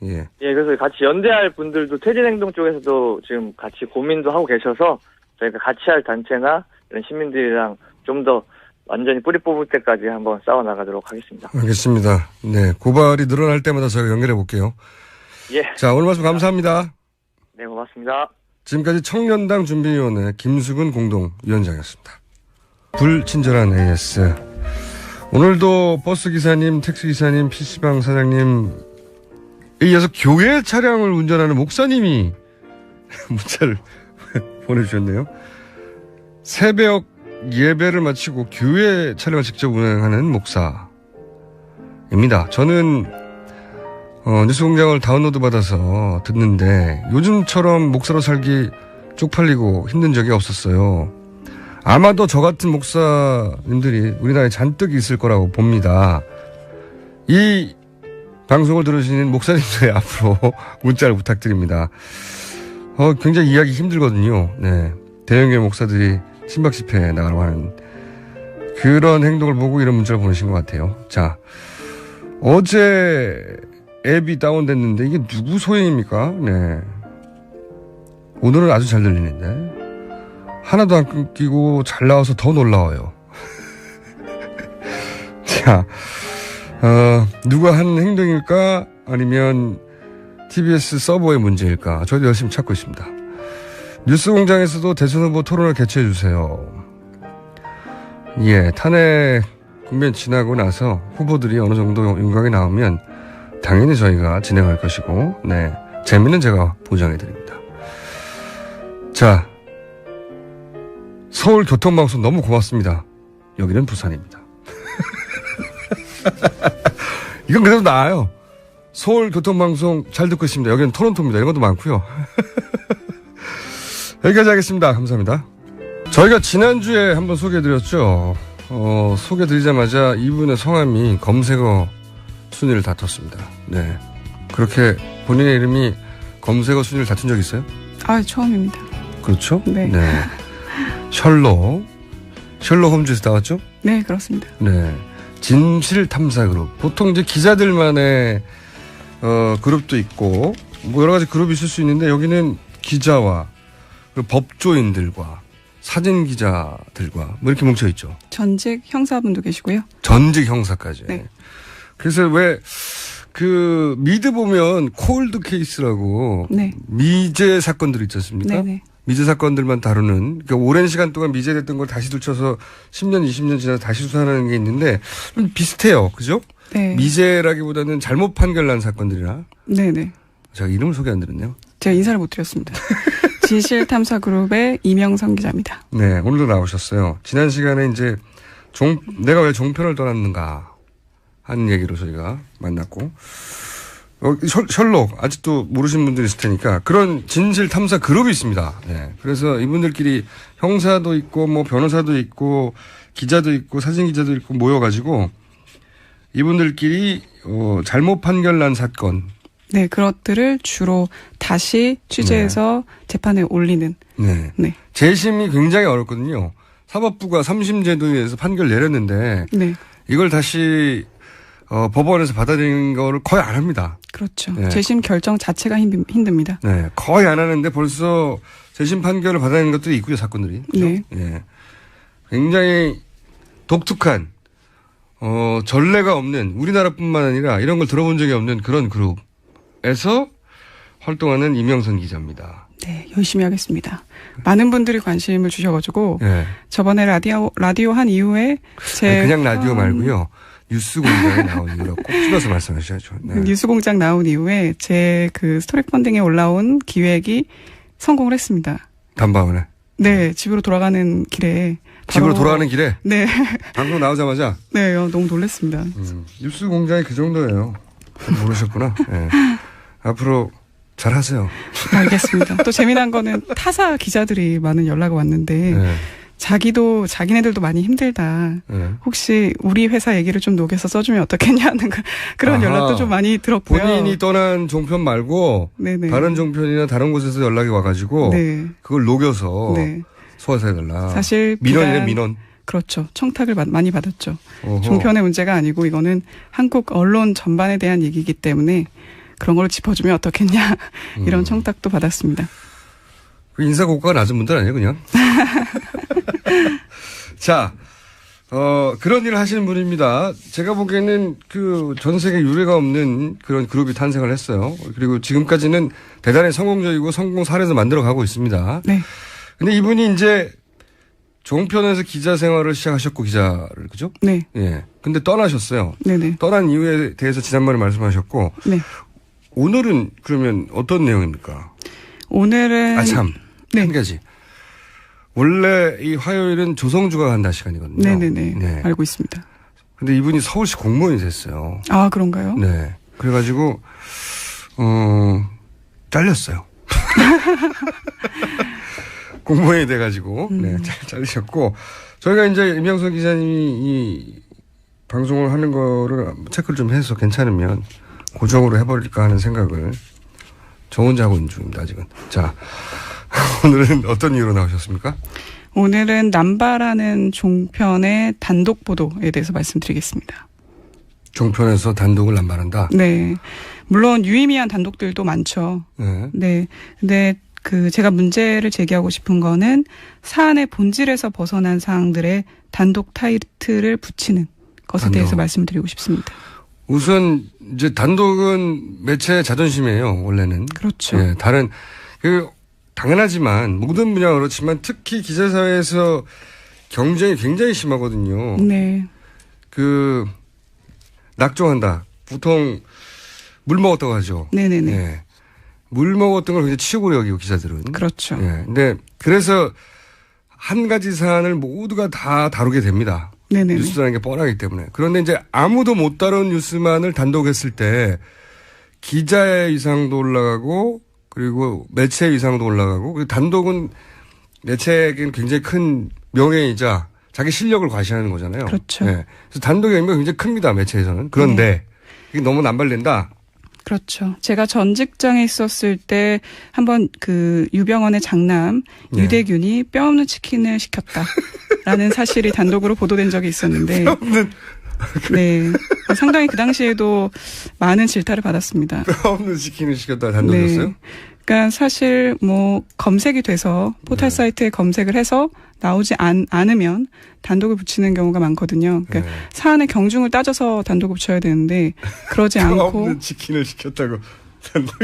A: 예.
E: 예, 그래서 같이 연대할 분들도 퇴진행동 쪽에서도 지금 같이 고민도 하고 계셔서 저희가 같이 할 단체나 이런 시민들이랑 좀 더 완전히 뿌리 뽑을 때까지 한번 싸워 나가도록 하겠습니다.
A: 알겠습니다. 네. 고발이 늘어날 때마다 저희가 연결해 볼게요.
E: 예.
A: 자, 오늘 말씀 감사합니다.
E: 네, 고맙습니다.
A: 지금까지 청년당 준비위원회 김수근 공동위원장이었습니다. 불친절한 AS. 오늘도 버스기사님, 택시기사님, PC방 사장님, 이어서 교회 차량을 운전하는 목사님이 문자를 보내주셨네요. 새벽 예배를 마치고 교회 차량을 직접 운행하는 목사입니다. 저는 뉴스공장을 다운로드 받아서 듣는데 요즘처럼 목사로 살기 쪽팔리고 힘든 적이 없었어요. 아마도 저 같은 목사님들이 우리나라에 잔뜩 있을 거라고 봅니다. 이 방송을 들으시는 목사님들 앞으로 문자를 부탁드립니다. 굉장히 이해하기 힘들거든요. 네. 대형교회 목사들이 친박 집회에 나가라고 하는 그런 행동을 보고 이런 문자를 보내신 것 같아요. 자, 어제 앱이 다운됐는데 이게 누구 소행입니까? 네. 오늘은 아주 잘 들리는데 하나도 안 끊기고 잘 나와서 더 놀라워요. 자, 누가 하는 행동일까? 아니면 TBS 서버의 문제일까? 저희도 열심히 찾고 있습니다. 뉴스공장에서도 대선 후보 토론을 개최해 주세요. 예, 탄핵 국면 지나고 나서 후보들이 어느 정도 윤곽이 나오면 당연히 저희가 진행할 것이고, 네, 재미는 제가 보장해 드립니다. 자, 서울교통방송 너무 고맙습니다. 여기는 부산입니다. 이건 그래도 나아요. 서울교통방송 잘 듣고 있습니다. 여기는 토론토입니다. 이런 것도 많고요. 여기까지 하겠습니다. 감사합니다. 저희가 지난주에 한번 소개해드렸죠. 소개해드리자마자 이분의 성함이 검색어 순위를 다퉜습니다. 네. 그렇게 본인의 이름이 검색어 순위를 다툰 적 있어요?
F: 아, 처음입니다.
A: 그렇죠?
F: 네.
A: 셜록 홈즈에서 나왔죠?
F: 네, 그렇습니다.
A: 네. 진실탐사그룹. 보통 이제 기자들만의 그룹도 있고 뭐 여러 가지 그룹이 있을 수 있는데 여기는 기자와 그리고 법조인들과 사진 기자들과 뭐 이렇게 뭉쳐 있죠.
F: 전직 형사분도 계시고요.
A: 전직 형사까지.
F: 네.
A: 그래서 왜 그 미드 보면 콜드 케이스라고
F: 네.
A: 미제 사건들 있지 않습니까?
F: 네네.
A: 미제 사건들만 다루는, 그러니까 오랜 시간 동안 미제됐던 걸 다시 들춰서 10년, 20년 지나서 다시 수사하는 게 있는데 좀 비슷해요. 그죠?
F: 네.
A: 미제라기보다는 잘못 판결난 사건들이라.
F: 네네.
A: 제가 이름을 소개 안 드렸네요.
F: 제가 인사를 못 드렸습니다. 진실탐사그룹의 이명선 기자입니다.
A: 네, 오늘도 나오셨어요. 지난 시간에 이제 내가 왜 종편을 떠났는가 하는 얘기로 저희가 만났고, 셜록 아직도 모르시는 분들이 있을 테니까 그런 진실 탐사 그룹이 있습니다. 네. 그래서 이분들끼리 형사도 있고 뭐 변호사도 있고 기자도 있고 사진 기자도 있고 모여가지고 이분들끼리 잘못 판결난 사건.
F: 네, 그것들을 주로 다시 취재해서 재판에 올리는.
A: 네.
F: 네.
A: 재심이 굉장히 어렵거든요. 사법부가 3심 제도에서 판결 내렸는데
F: 네.
A: 이걸 다시 법원에서 받아들이는 거를 거의 안 합니다.
F: 그렇죠.
A: 네.
F: 재심 결정 자체가 힘듭니다.
A: 네, 거의 안 하는데 벌써 재심 판결을 받아내는 것들이 있고요, 사건들이. 그렇죠?
F: 네.
A: 네. 굉장히 독특한, 전례가 없는, 우리나라뿐만 아니라 이런 걸 들어본 적이 없는 그런 그룹에서 활동하는 이명선 기자입니다.
F: 네, 열심히 하겠습니다. 많은 분들이 관심을 주셔가지고
A: 네.
F: 저번에 라디오 한 이후에
A: 아니, 그냥 라디오 말고요. 뉴스 공장에 나온 이유로 꼭 집어서 말씀하셔야죠. 네.
F: 뉴스공장 나온 이후에 제 그 스토리 펀딩에 올라온 기획이 성공을 했습니다.
A: 단방울에.
F: 네, 집으로 돌아가는 길에.
A: 집으로 돌아가는 길에?
F: 네.
A: 방송 나오자마자?
F: 네, 너무 놀랐습니다.
A: 뉴스 공장이 그 정도예요. 모르셨구나. 네. 앞으로 잘 하세요.
F: 알겠습니다. 또 재미난 거는 타사 기자들이 많은 연락이 왔는데,
A: 네.
F: 자기네들도 많이 힘들다.
A: 네.
F: 혹시 우리 회사 얘기를 좀 녹여서 써주면 어떻겠냐는 그런
A: 아하.
F: 연락도 좀 많이 들었고요.
A: 본인이 떠난 종편 말고
F: 네네.
A: 다른 종편이나 다른 곳에서 연락이 와가지고
F: 네.
A: 그걸 녹여서
F: 네.
A: 소화서 해달라.
F: 사실
A: 민원이네 민원.
F: 그렇죠. 청탁을 많이 받았죠.
A: 어허.
F: 종편의 문제가 아니고 이거는 한국 언론 전반에 대한 얘기이기 때문에 그런 걸 짚어주면 어떻겠냐 이런 청탁도 받았습니다.
A: 인사 고가가 낮은 분들 아니에요, 그냥? 자, 그런 일을 하시는 분입니다. 제가 보기에는 그 전 세계 유례가 없는 그런 그룹이 탄생을 했어요. 그리고 지금까지는 대단히 성공적이고 성공 사례도 만들어 가고 있습니다.
F: 네.
A: 근데 이분이 이제 종편에서 기자 생활을 시작하셨고, 기자를, 그죠?
F: 네.
A: 예. 근데 떠나셨어요.
F: 네네.
A: 떠난 이유에 대해서 지난번에 말씀하셨고,
F: 네.
A: 오늘은 그러면 어떤 내용입니까?
F: 오늘은. 네.
A: 한 가지. 원래 이 화요일은 조성주가 간다 시간이거든요.
F: 네네네.
A: 네.
F: 알고 있습니다.
A: 근데 이분이 서울시 공무원이 됐어요.
F: 아, 그런가요?
A: 네. 그래가지고, 잘렸어요. 공무원이 돼가지고, 네. 잘리셨고, 저희가 이제 임영석 기자님이 이 방송을 하는 거를 체크를 좀 해서 괜찮으면 고정으로 해버릴까 하는 생각을 저 혼자 하고 있는 중입니다, 아직은. 자. 오늘은 어떤 이유로 나오셨습니까?
F: 오늘은 남바라는 종편의 단독 보도에 대해서 말씀드리겠습니다.
A: 종편에서 단독을 남발한다?
F: 네. 물론 유의미한 단독들도 많죠.
A: 네.
F: 네. 근데 제가 문제를 제기하고 싶은 거는 사안의 본질에서 벗어난 사항들의 단독 타이틀을 붙이는 것에 대해서 말씀드리고 싶습니다.
A: 우선 이제 단독은 매체의 자존심이에요, 원래는.
F: 그렇죠.
A: 네, 다른 당연하지만 모든 분야가 그렇지만 특히 기자사회에서 경쟁이 굉장히 심하거든요.
F: 네.
A: 낙종한다. 보통 물 먹었다고 하죠.
F: 네네네.
A: 네. 물 먹었던 걸 굉장히 치욕으로 여기고 기자들은.
F: 그렇죠.
A: 네. 근데 그래서 한 가지 사안을 모두가 다 다루게 됩니다.
F: 네네네.
A: 뉴스라는 게 뻔하기 때문에. 그런데 이제 아무도 못 다룬 뉴스만을 단독했을 때 기자의 위상도 올라가고 그리고 매체의 위상도 올라가고 그리고 단독은 매체에게는 굉장히 큰 명예이자 자기 실력을 과시하는 거잖아요.
F: 그렇죠.
A: 네. 그래서 단독의 의미가 굉장히 큽니다. 매체에서는. 그런데 이게 너무 남발된다.
F: 그렇죠. 제가 전 직장에 있었을 때 한번 유병원의 장남 유대균이 뼈 없는 치킨을 시켰다라는 사실이 단독으로 보도된 적이 있었는데 네. 상당히 그 당시에도 많은 질타를 받았습니다.
A: 뼈 없는 치킨을 시켰다 단독이었어요?
F: 네. 그러니까 사실 검색이 돼서 포털 사이트에 검색을 해서 나오지 않으면 단독을 붙이는 경우가 많거든요. 그러니까 사안의 경중을 따져서 단독을 붙여야 되는데 그러지 않고
A: 뼈 없는 치킨을 시켰다고 단독.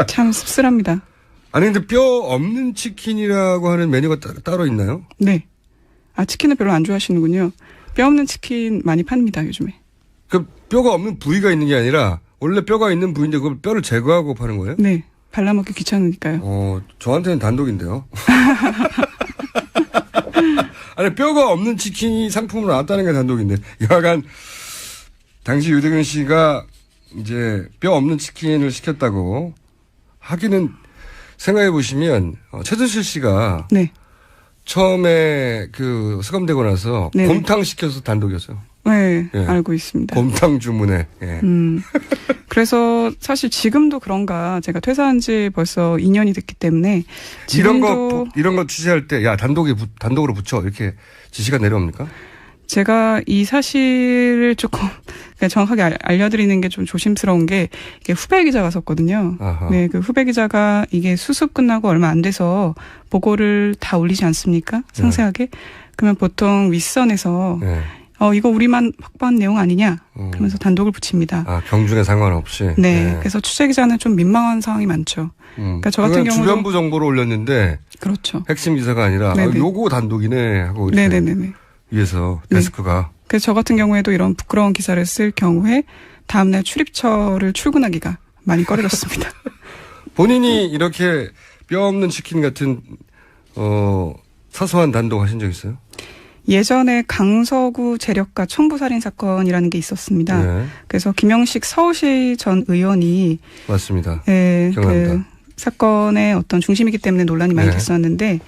F: 참 씁쓸합니다.
A: 아니 근데 뼈 없는 치킨이라고 하는 메뉴가 따로 있나요?
F: 네. 치킨을 별로 안 좋아하시는군요. 뼈 없는 치킨 많이 팝니다, 요즘에.
A: 그 뼈가 없는 부위가 있는 게 아니라 원래 뼈가 있는 부위인데 그걸 뼈를 제거하고 파는 거예요?
F: 네. 발라먹기 귀찮으니까요.
A: 저한테는 단독인데요. 아니 뼈가 없는 치킨이 상품으로 나왔다는 게 단독인데 여하간 당시 유대균 씨가 이제 뼈 없는 치킨을 시켰다고 하기는 생각해 보시면 최순실 씨가
F: 네.
A: 처음에 수감되고 나서
F: 네네.
A: 곰탕 시켜서 단독이었어요.
F: 네,
A: 예.
F: 알고 있습니다.
A: 곰탕 주문에. 예.
F: 그래서 사실 지금도 그런가 제가 퇴사한 지 벌써 2년이 됐기 때문에 지금도
A: 이런 거 취재할 때 야 단독으로 붙여 이렇게 지시가 내려옵니까?
F: 제가 이 사실을 조금 정확하게 알려드리는 게 좀 조심스러운 게 이게 후배 기자가 썼거든요.
A: 아하.
F: 네, 그 후배 기자가 이게 수습 끝나고 얼마 안 돼서 보고를 다 올리지 않습니까? 상세하게. 그러면 보통 윗선에서 이거 우리만 확보한 내용 아니냐? 그러면서 단독을 붙입니다.
A: 경중에 상관없이.
F: 네, 그래서 취재 기자는 좀 민망한 상황이 많죠. 그러니까 저 같은 경우도
A: 주변부 정보를 올렸는데
F: 그렇죠.
A: 핵심 기사가 아니라 요거 단독이네 하고
F: 네네네.
A: 위에서 데스크가.
F: 그래서 저 같은 경우에도 이런 부끄러운 기사를 쓸 경우에 다음날 출입처를 출근하기가 많이 꺼려졌습니다.
A: 본인이 이렇게 뼈 없는 치킨 같은 사소한 단독 하신 적 있어요?
F: 예전에 강서구 재력가 청부살인 사건이라는 게 있었습니다.
A: 네.
F: 그래서 김영식 서울시 전 의원이
A: 맞습니다.
F: 그
A: 기억납니다.
F: 사건의 어떤 중심이기 때문에 논란이 많이 됐었는데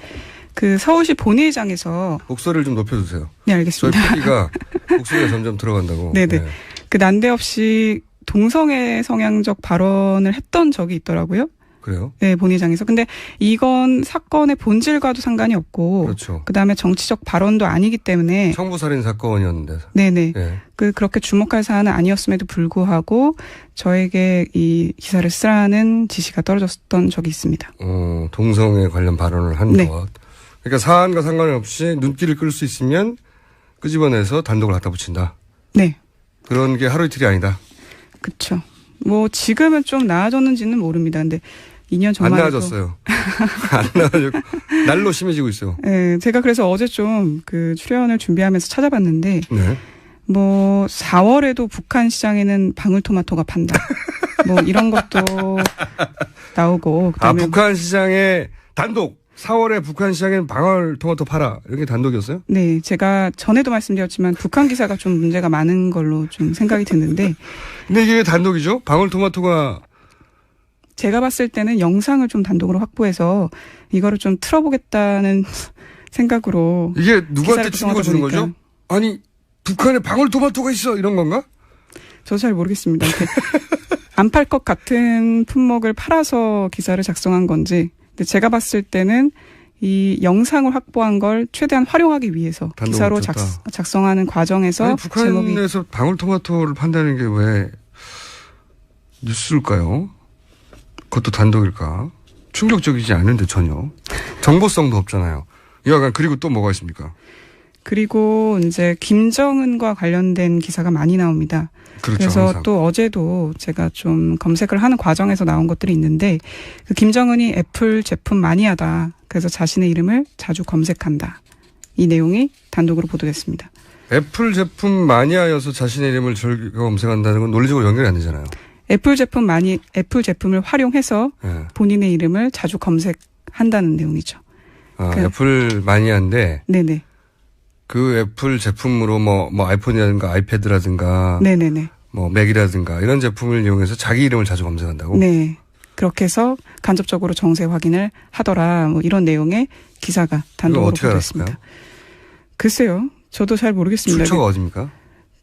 F: 그 서울시 본회의장에서
A: 목소리를 좀 높여주세요.
F: 네,
A: 저희
F: 알겠습니다.
A: PD가 목소리가 점점 들어간다고.
F: 네네.
A: 네.
F: 그 난데없이 동성애 성향적 발언을 했던 적이 있더라고요.
A: 그래요?
F: 네, 본회의장에서. 근데 이건 사건의 본질과도 상관이 없고,
A: 그렇죠.
F: 그다음에 정치적 발언도 아니기 때문에,
A: 청부살인 사건이었는데.
F: 네네.
A: 네.
F: 그렇게 주목할 사안은 아니었음에도 불구하고 저에게 이 기사를 쓰라는 지시가 떨어졌던 적이 있습니다.
A: 동성애 관련 발언을 한
F: 네.
A: 것. 그러니까 사안과 상관없이 눈길을 끌 수 있으면 끄집어내서 단독을 갖다 붙인다.
F: 네.
A: 그런 게 하루 이틀이 아니다.
F: 그쵸. 뭐 지금은 좀 나아졌는지는 모릅니다. 근데 2년
A: 안
F: 전만
A: 나아졌어요. 안 나아졌고 날로 심해지고 있어요.
F: 네, 제가 그래서 어제 좀 그 출연을 준비하면서 찾아봤는데
A: 네.
F: 뭐 4월에도 북한 시장에는 방울토마토가 판다. 뭐 이런 것도 나오고 그다음에
A: 북한 시장에 단독 4월에 북한 시장에는 방울토마토 팔아 이렇게 단독이었어요?
F: 네, 제가 전에도 말씀드렸지만 북한 기사가 좀 문제가 많은 걸로 좀 생각이 드는데
A: 근데 이게 왜 단독이죠? 방울토마토가
F: 제가 봤을 때는 영상을 좀 단독으로 확보해서 이거를 좀 틀어보겠다는 생각으로
A: 이게 누구한테
F: 기사를
A: 충격을 주는
F: 구성하다
A: 거죠? 아니 북한에 방울토마토가 있어 이런 건가?
F: 저도 잘 모르겠습니다. 안 팔 것 같은 품목을 팔아서 기사를 작성한 건지 근데 제가 봤을 때는 이 영상을 확보한 걸 최대한 활용하기 위해서 기사로 작성하는 과정에서
A: 아니, 북한에서 방울토마토를 판다는 게 왜 뉴스일까요? 그것도 단독일까? 충격적이지 않은데 전혀. 정보성도 없잖아요. 여하간 그리고 또 뭐가 있습니까?
F: 그리고 이제 김정은과 관련된 기사가 많이 나옵니다.
A: 그렇죠,
F: 그래서
A: 항상.
F: 또 어제도 제가 좀 검색을 하는 과정에서 나온 것들이 있는데 그 김정은이 애플 제품 마니아다. 그래서 자신의 이름을 자주 검색한다. 이 내용이 단독으로 보도됐습니다.
A: 애플 제품 마니아여서 자신의 이름을 즐겨 검색한다는 건 논리적으로 연결이 안 되잖아요.
F: 애플 제품을 활용해서
A: 네.
F: 본인의 이름을 자주 검색한다는 내용이죠.
A: 애플 마니아인데
F: 네네.
A: 그 애플 제품으로 뭐 아이폰이라든가 아이패드라든가
F: 네네네.
A: 뭐 맥이라든가 이런 제품을 이용해서 자기 이름을 자주 검색한다고?
F: 네. 그렇게 해서 간접적으로 정세 확인을 하더라. 뭐 이런 내용의 기사가 단독으로 보도됐습니다. 글쎄요. 저도 잘 모르겠습니다.
A: 출처가 어디입니까?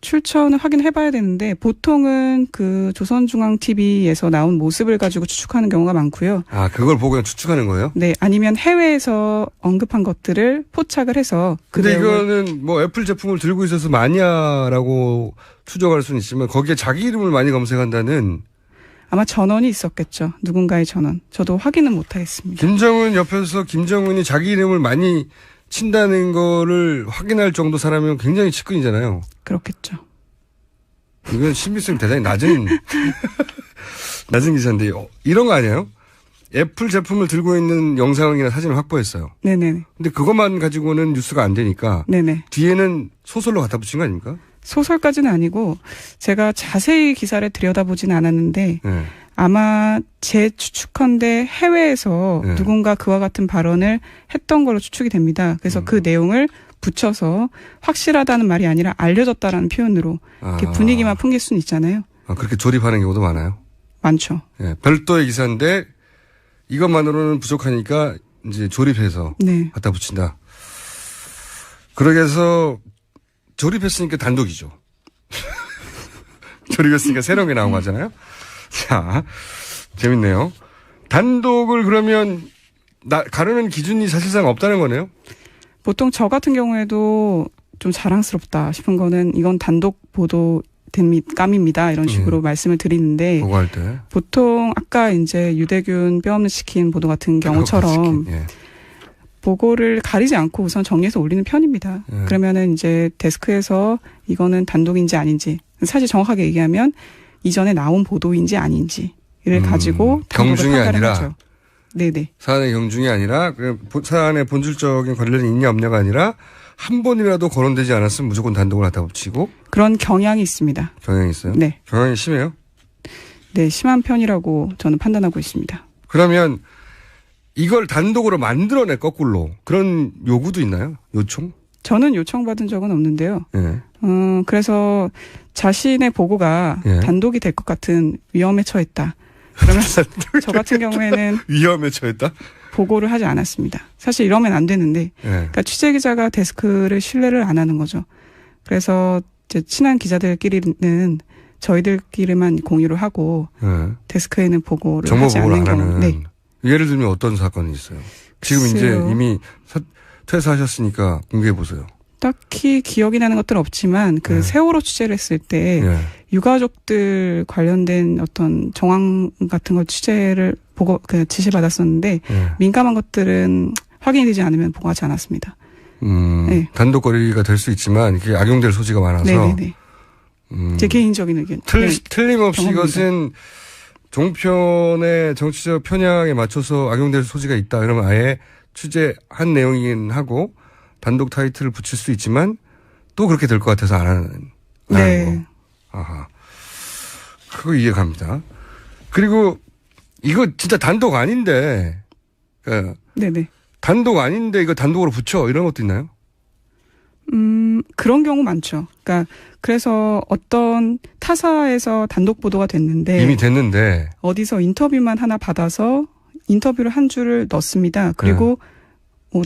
F: 출처는 확인해봐야 되는데 보통은 그 조선중앙TV에서 나온 모습을 가지고 추측하는 경우가 많고요.
A: 아, 그걸 보고 그냥 추측하는 거예요?
F: 네, 아니면 해외에서 언급한 것들을 포착을 해서
A: 근데 이거는 뭐 애플 제품을 들고 있어서 마니아라고 추정할 수는 있지만 거기에 자기 이름을 많이 검색한다는
F: 아마 전원이 있었겠죠. 누군가의 전원. 저도 확인은 못하겠습니다.
A: 김정은 옆에서 김정은이 자기 이름을 많이 친다는 거를 확인할 정도 사람이면 굉장히 측근이잖아요.
F: 그렇겠죠.
A: 이건 신빙성이 대단히 낮은 기사인데 이런 거 아니에요? 애플 제품을 들고 있는 영상이나 사진을 확보했어요.
F: 네네.
A: 근데 그것만 가지고는 뉴스가 안 되니까
F: 네네.
A: 뒤에는 소설로 갖다 붙인 거 아닙니까?
F: 소설까지는 아니고 제가 자세히 기사를 들여다보지는 않았는데
A: 네.
F: 아마 제 추측컨대 해외에서
A: 네.
F: 누군가 그와 같은 발언을 했던 걸로 추측이 됩니다. 그래서 그 내용을 붙여서 확실하다는 말이 아니라 알려졌다라는 표현으로 이렇게 분위기만 풍길 수는 있잖아요.
A: 그렇게 조립하는 경우도 많아요?
F: 많죠.
A: 네, 별도의 기사인데 이것만으로는 부족하니까 이제 조립해서
F: 네.
A: 갖다 붙인다. 그러게 해서 조립했으니까 단독이죠. 조립했으니까 새로운 게 나온 거잖아요. 자, 재밌네요. 단독을 그러면 가르는 기준이 사실상 없다는 거네요?
F: 보통 저 같은 경우에도 좀 자랑스럽다 싶은 거는 이건 단독 보도 감입니다. 이런 식으로 말씀을 드리는데
A: 보고할 때
F: 보통 아까 이제 유대균 뼈없는 치킨 보도 같은 경우처럼
A: 예.
F: 보고를 가리지 않고 우선 정리해서 올리는 편입니다.
A: 예.
F: 그러면은 이제 데스크에서 이거는 단독인지 아닌지 사실 정확하게 얘기하면 이전에 나온 보도인지 아닌지를 가지고
A: 경중이 아니라
F: 하죠. 네네.
A: 사안의 경중이 아니라 사안의 본질적인 관련이 있냐 없냐가 아니라 한 번이라도 거론되지 않았으면 무조건 단독을 갖다 붙이고
F: 그런 경향이 있습니다.
A: 경향이 있어요?
F: 네.
A: 경향이 심해요?
F: 네, 심한 편이라고 저는 판단하고 있습니다.
A: 그러면 이걸 단독으로 만들어내 거꾸로 그런 요구도 있나요? 요청?
F: 저는 요청받은 적은 없는데요.
A: 예.
F: 그래서 자신의 보고가
A: 예.
F: 단독이 될 것 같은 위험에 처했다. 그러면 저 같은 경우에는
A: 위험에 처했다?
F: 보고를 하지 않았습니다. 사실 이러면 안 되는데, 그러니까 취재기자가 데스크를 신뢰를 안 하는 거죠. 그래서 이제 친한 기자들끼리는 저희들끼리만 공유를 하고 데스크에는 보고를
A: 정보
F: 하지
A: 보고를
F: 않는
A: 안
F: 경우.
A: 하는.
F: 네.
A: 예를 들면 어떤 사건이 있어요? 지금
F: 글쎄요.
A: 이제 이미 퇴사하셨으니까 공개해 보세요.
F: 딱히 기억이 나는 것들은 없지만 그 세월호 취재를 했을 때 유가족들 관련된 어떤 정황 같은 걸 취재를 보고 그 지시받았었는데 민감한 것들은 확인이 되지 않으면 보고하지 않았습니다. 네.
A: 단독거리가 될 수 있지만 이게 악용될 소지가 많아서.
F: 네네네. 제 개인적인 의견.
A: 틀림없이
F: 경험입니다.
A: 이것은 종편의 정치적 편향에 맞춰서 악용될 소지가 있다. 이러면 아예 취재한 내용이긴 하고 단독 타이틀을 붙일 수 있지만 또 그렇게 될 것 같아서 안 하는
F: 네.
A: 거. 아하. 그거 이해갑니다. 그리고 이거 진짜 단독 아닌데,
F: 네네.
A: 단독 아닌데 이거 단독으로 붙여 이런 것도 있나요?
F: 그런 경우 많죠. 그러니까 그래서 어떤 타사에서 단독 보도가 됐는데
A: 이미 됐는데
F: 어디서 인터뷰만 하나 받아서 인터뷰를 한 줄을 넣습니다. 그리고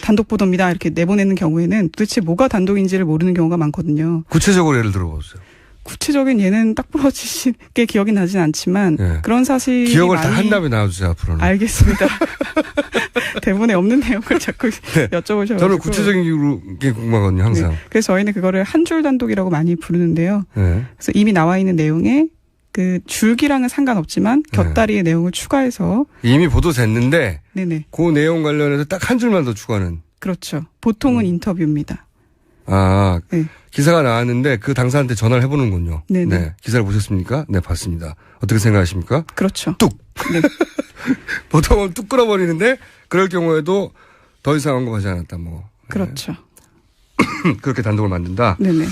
F: 단독 보도입니다. 이렇게 내보내는 경우에는 도대체 뭐가 단독인지를 모르는 경우가 많거든요.
A: 구체적으로 예를 들어보세요.
F: 구체적인 예는 딱 부러지게 기억이 나진 않지만 그런 사실이
A: 기억을 다
F: 많이
A: 한 다음에 나와주세요 앞으로는.
F: 알겠습니다. 대본에 없는 내용을 자꾸 여쭤보셔가지고.
A: 저는 구체적인 게 궁금하거든요 항상.
F: 네. 그래서 저희는 그거를 한 줄 단독이라고 많이 부르는데요. 그래서 이미 나와 있는 내용에 그 줄기랑은 상관없지만 곁다리의 내용을 추가해서
A: 이미 보도됐는데
F: 네네.
A: 그 내용 관련해서 딱 한 줄만 더 추가하는.
F: 그렇죠. 보통은 인터뷰입니다.
A: 아,
F: 네.
A: 기사가 나왔는데 그 당사한테 전화를 해보는군요.
F: 네네.
A: 네. 기사를 보셨습니까? 네, 봤습니다. 어떻게 생각하십니까?
F: 그렇죠.
A: 뚝!
F: 네.
A: 보통은 뚝 끌어버리는데 그럴 경우에도 더 이상 언급하지 않았다, 뭐.
F: 그렇죠.
A: 그렇게 단독을 만든다.
F: 네네.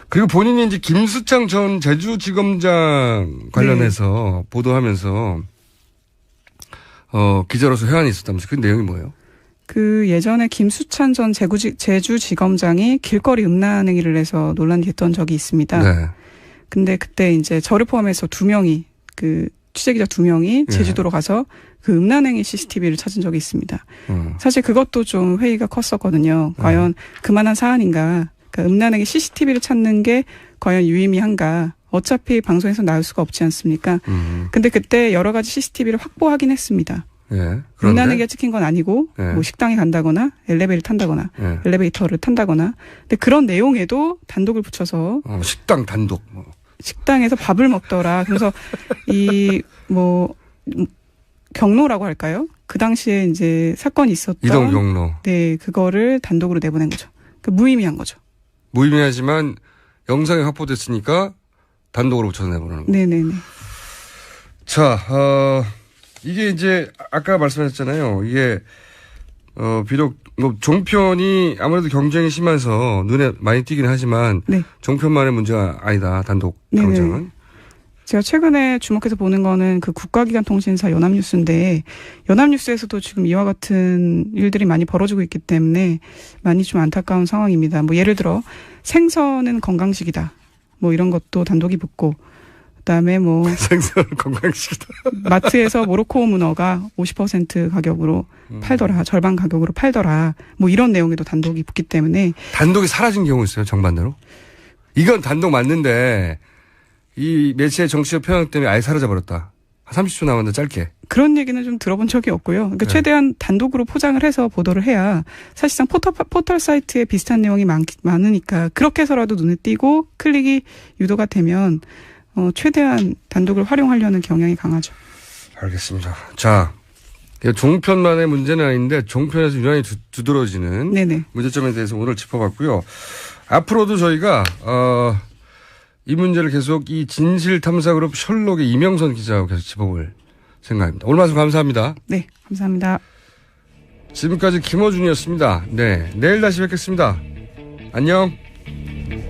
A: 그리고 본인이 이제 김수창 전 제주지검장 관련해서 보도하면서, 기자로서 회한이 있었다면서 그 내용이 뭐예요?
F: 그 예전에 김수찬 전 제주지검장이 길거리 음란행위를 해서 논란이 됐던 적이 있습니다.
A: 네.
F: 근데 그때 이제 저를 포함해서 2명이 그 취재기자 2명이 제주도로 가서 그 음란행위 CCTV를 찾은 적이 있습니다. 사실 그것도 좀 회의가 컸었거든요. 과연 그만한 사안인가? 그러니까 음란행위 CCTV를 찾는 게 과연 유의미한가? 어차피 방송에서 나올 수가 없지 않습니까? 근데 그때 여러 가지 CCTV를 확보하긴 했습니다. 음란행위가 찍힌 건 아니고 뭐 식당에 간다거나 엘리베이터를 탄다거나 엘리베이터를 탄다거나 근데 그런 내용에도 단독을 붙여서
A: 식당 단독
F: 식당에서 밥을 먹더라. 그래서 이 뭐 경로라고 할까요? 그 당시에 이제 사건이 있었던
A: 이동 경로.
F: 네, 그거를 단독으로 내보낸 거죠. 그러니까 무의미한 거죠.
A: 무의미하지만 영상이 확보됐으니까 단독으로 붙여서 내보내는 거.
F: 네네네.
A: 자, 이게 이제 아까 말씀하셨잖아요. 이게 비록 뭐 종편이 아무래도 경쟁이 심해서 눈에 많이 띄긴 하지만 종편만의 문제가 아니다. 단독 경쟁은.
F: 제가 최근에 주목해서 보는 거는 그 국가기관 통신사 연합뉴스인데 연합뉴스에서도 지금 이와 같은 일들이 많이 벌어지고 있기 때문에 많이 좀 안타까운 상황입니다. 뭐 예를 들어 생선은 건강식이다. 뭐 이런 것도 단독이 붙고 그다음에 뭐
A: 생선 건강식이다.
F: 마트에서 모로코 문어가 50% 가격으로 팔더라. 절반 가격으로 팔더라. 뭐 이런 내용에도 단독이 붙기 때문에
A: 단독이 사라진 경우 있어요. 정반대로. 이건 단독 맞는데 이 매체의 정치적 편향 때문에 아예 사라져버렸다. 한 30초 남았는데 짧게.
F: 그런 얘기는 좀 들어본 적이 없고요. 그러니까 최대한 단독으로 포장을 해서 보도를 해야 사실상 포털 사이트에 비슷한 내용이 많으니까 그렇게 해서라도 눈에 띄고 클릭이 유도가 되면 최대한 단독을 활용하려는 경향이 강하죠.
A: 알겠습니다. 자, 종편만의 문제는 아닌데 종편에서 유난히 두드러지는 문제점에 대해서 오늘 짚어봤고요. 앞으로도 저희가 이 문제를 계속 이 진실탐사그룹 셜록의 이명선 기자하고 계속 짚어볼 생각입니다. 오늘 말씀 감사합니다.
F: 네, 감사합니다.
A: 지금까지 김어준이었습니다. 네, 내일 다시 뵙겠습니다. 안녕.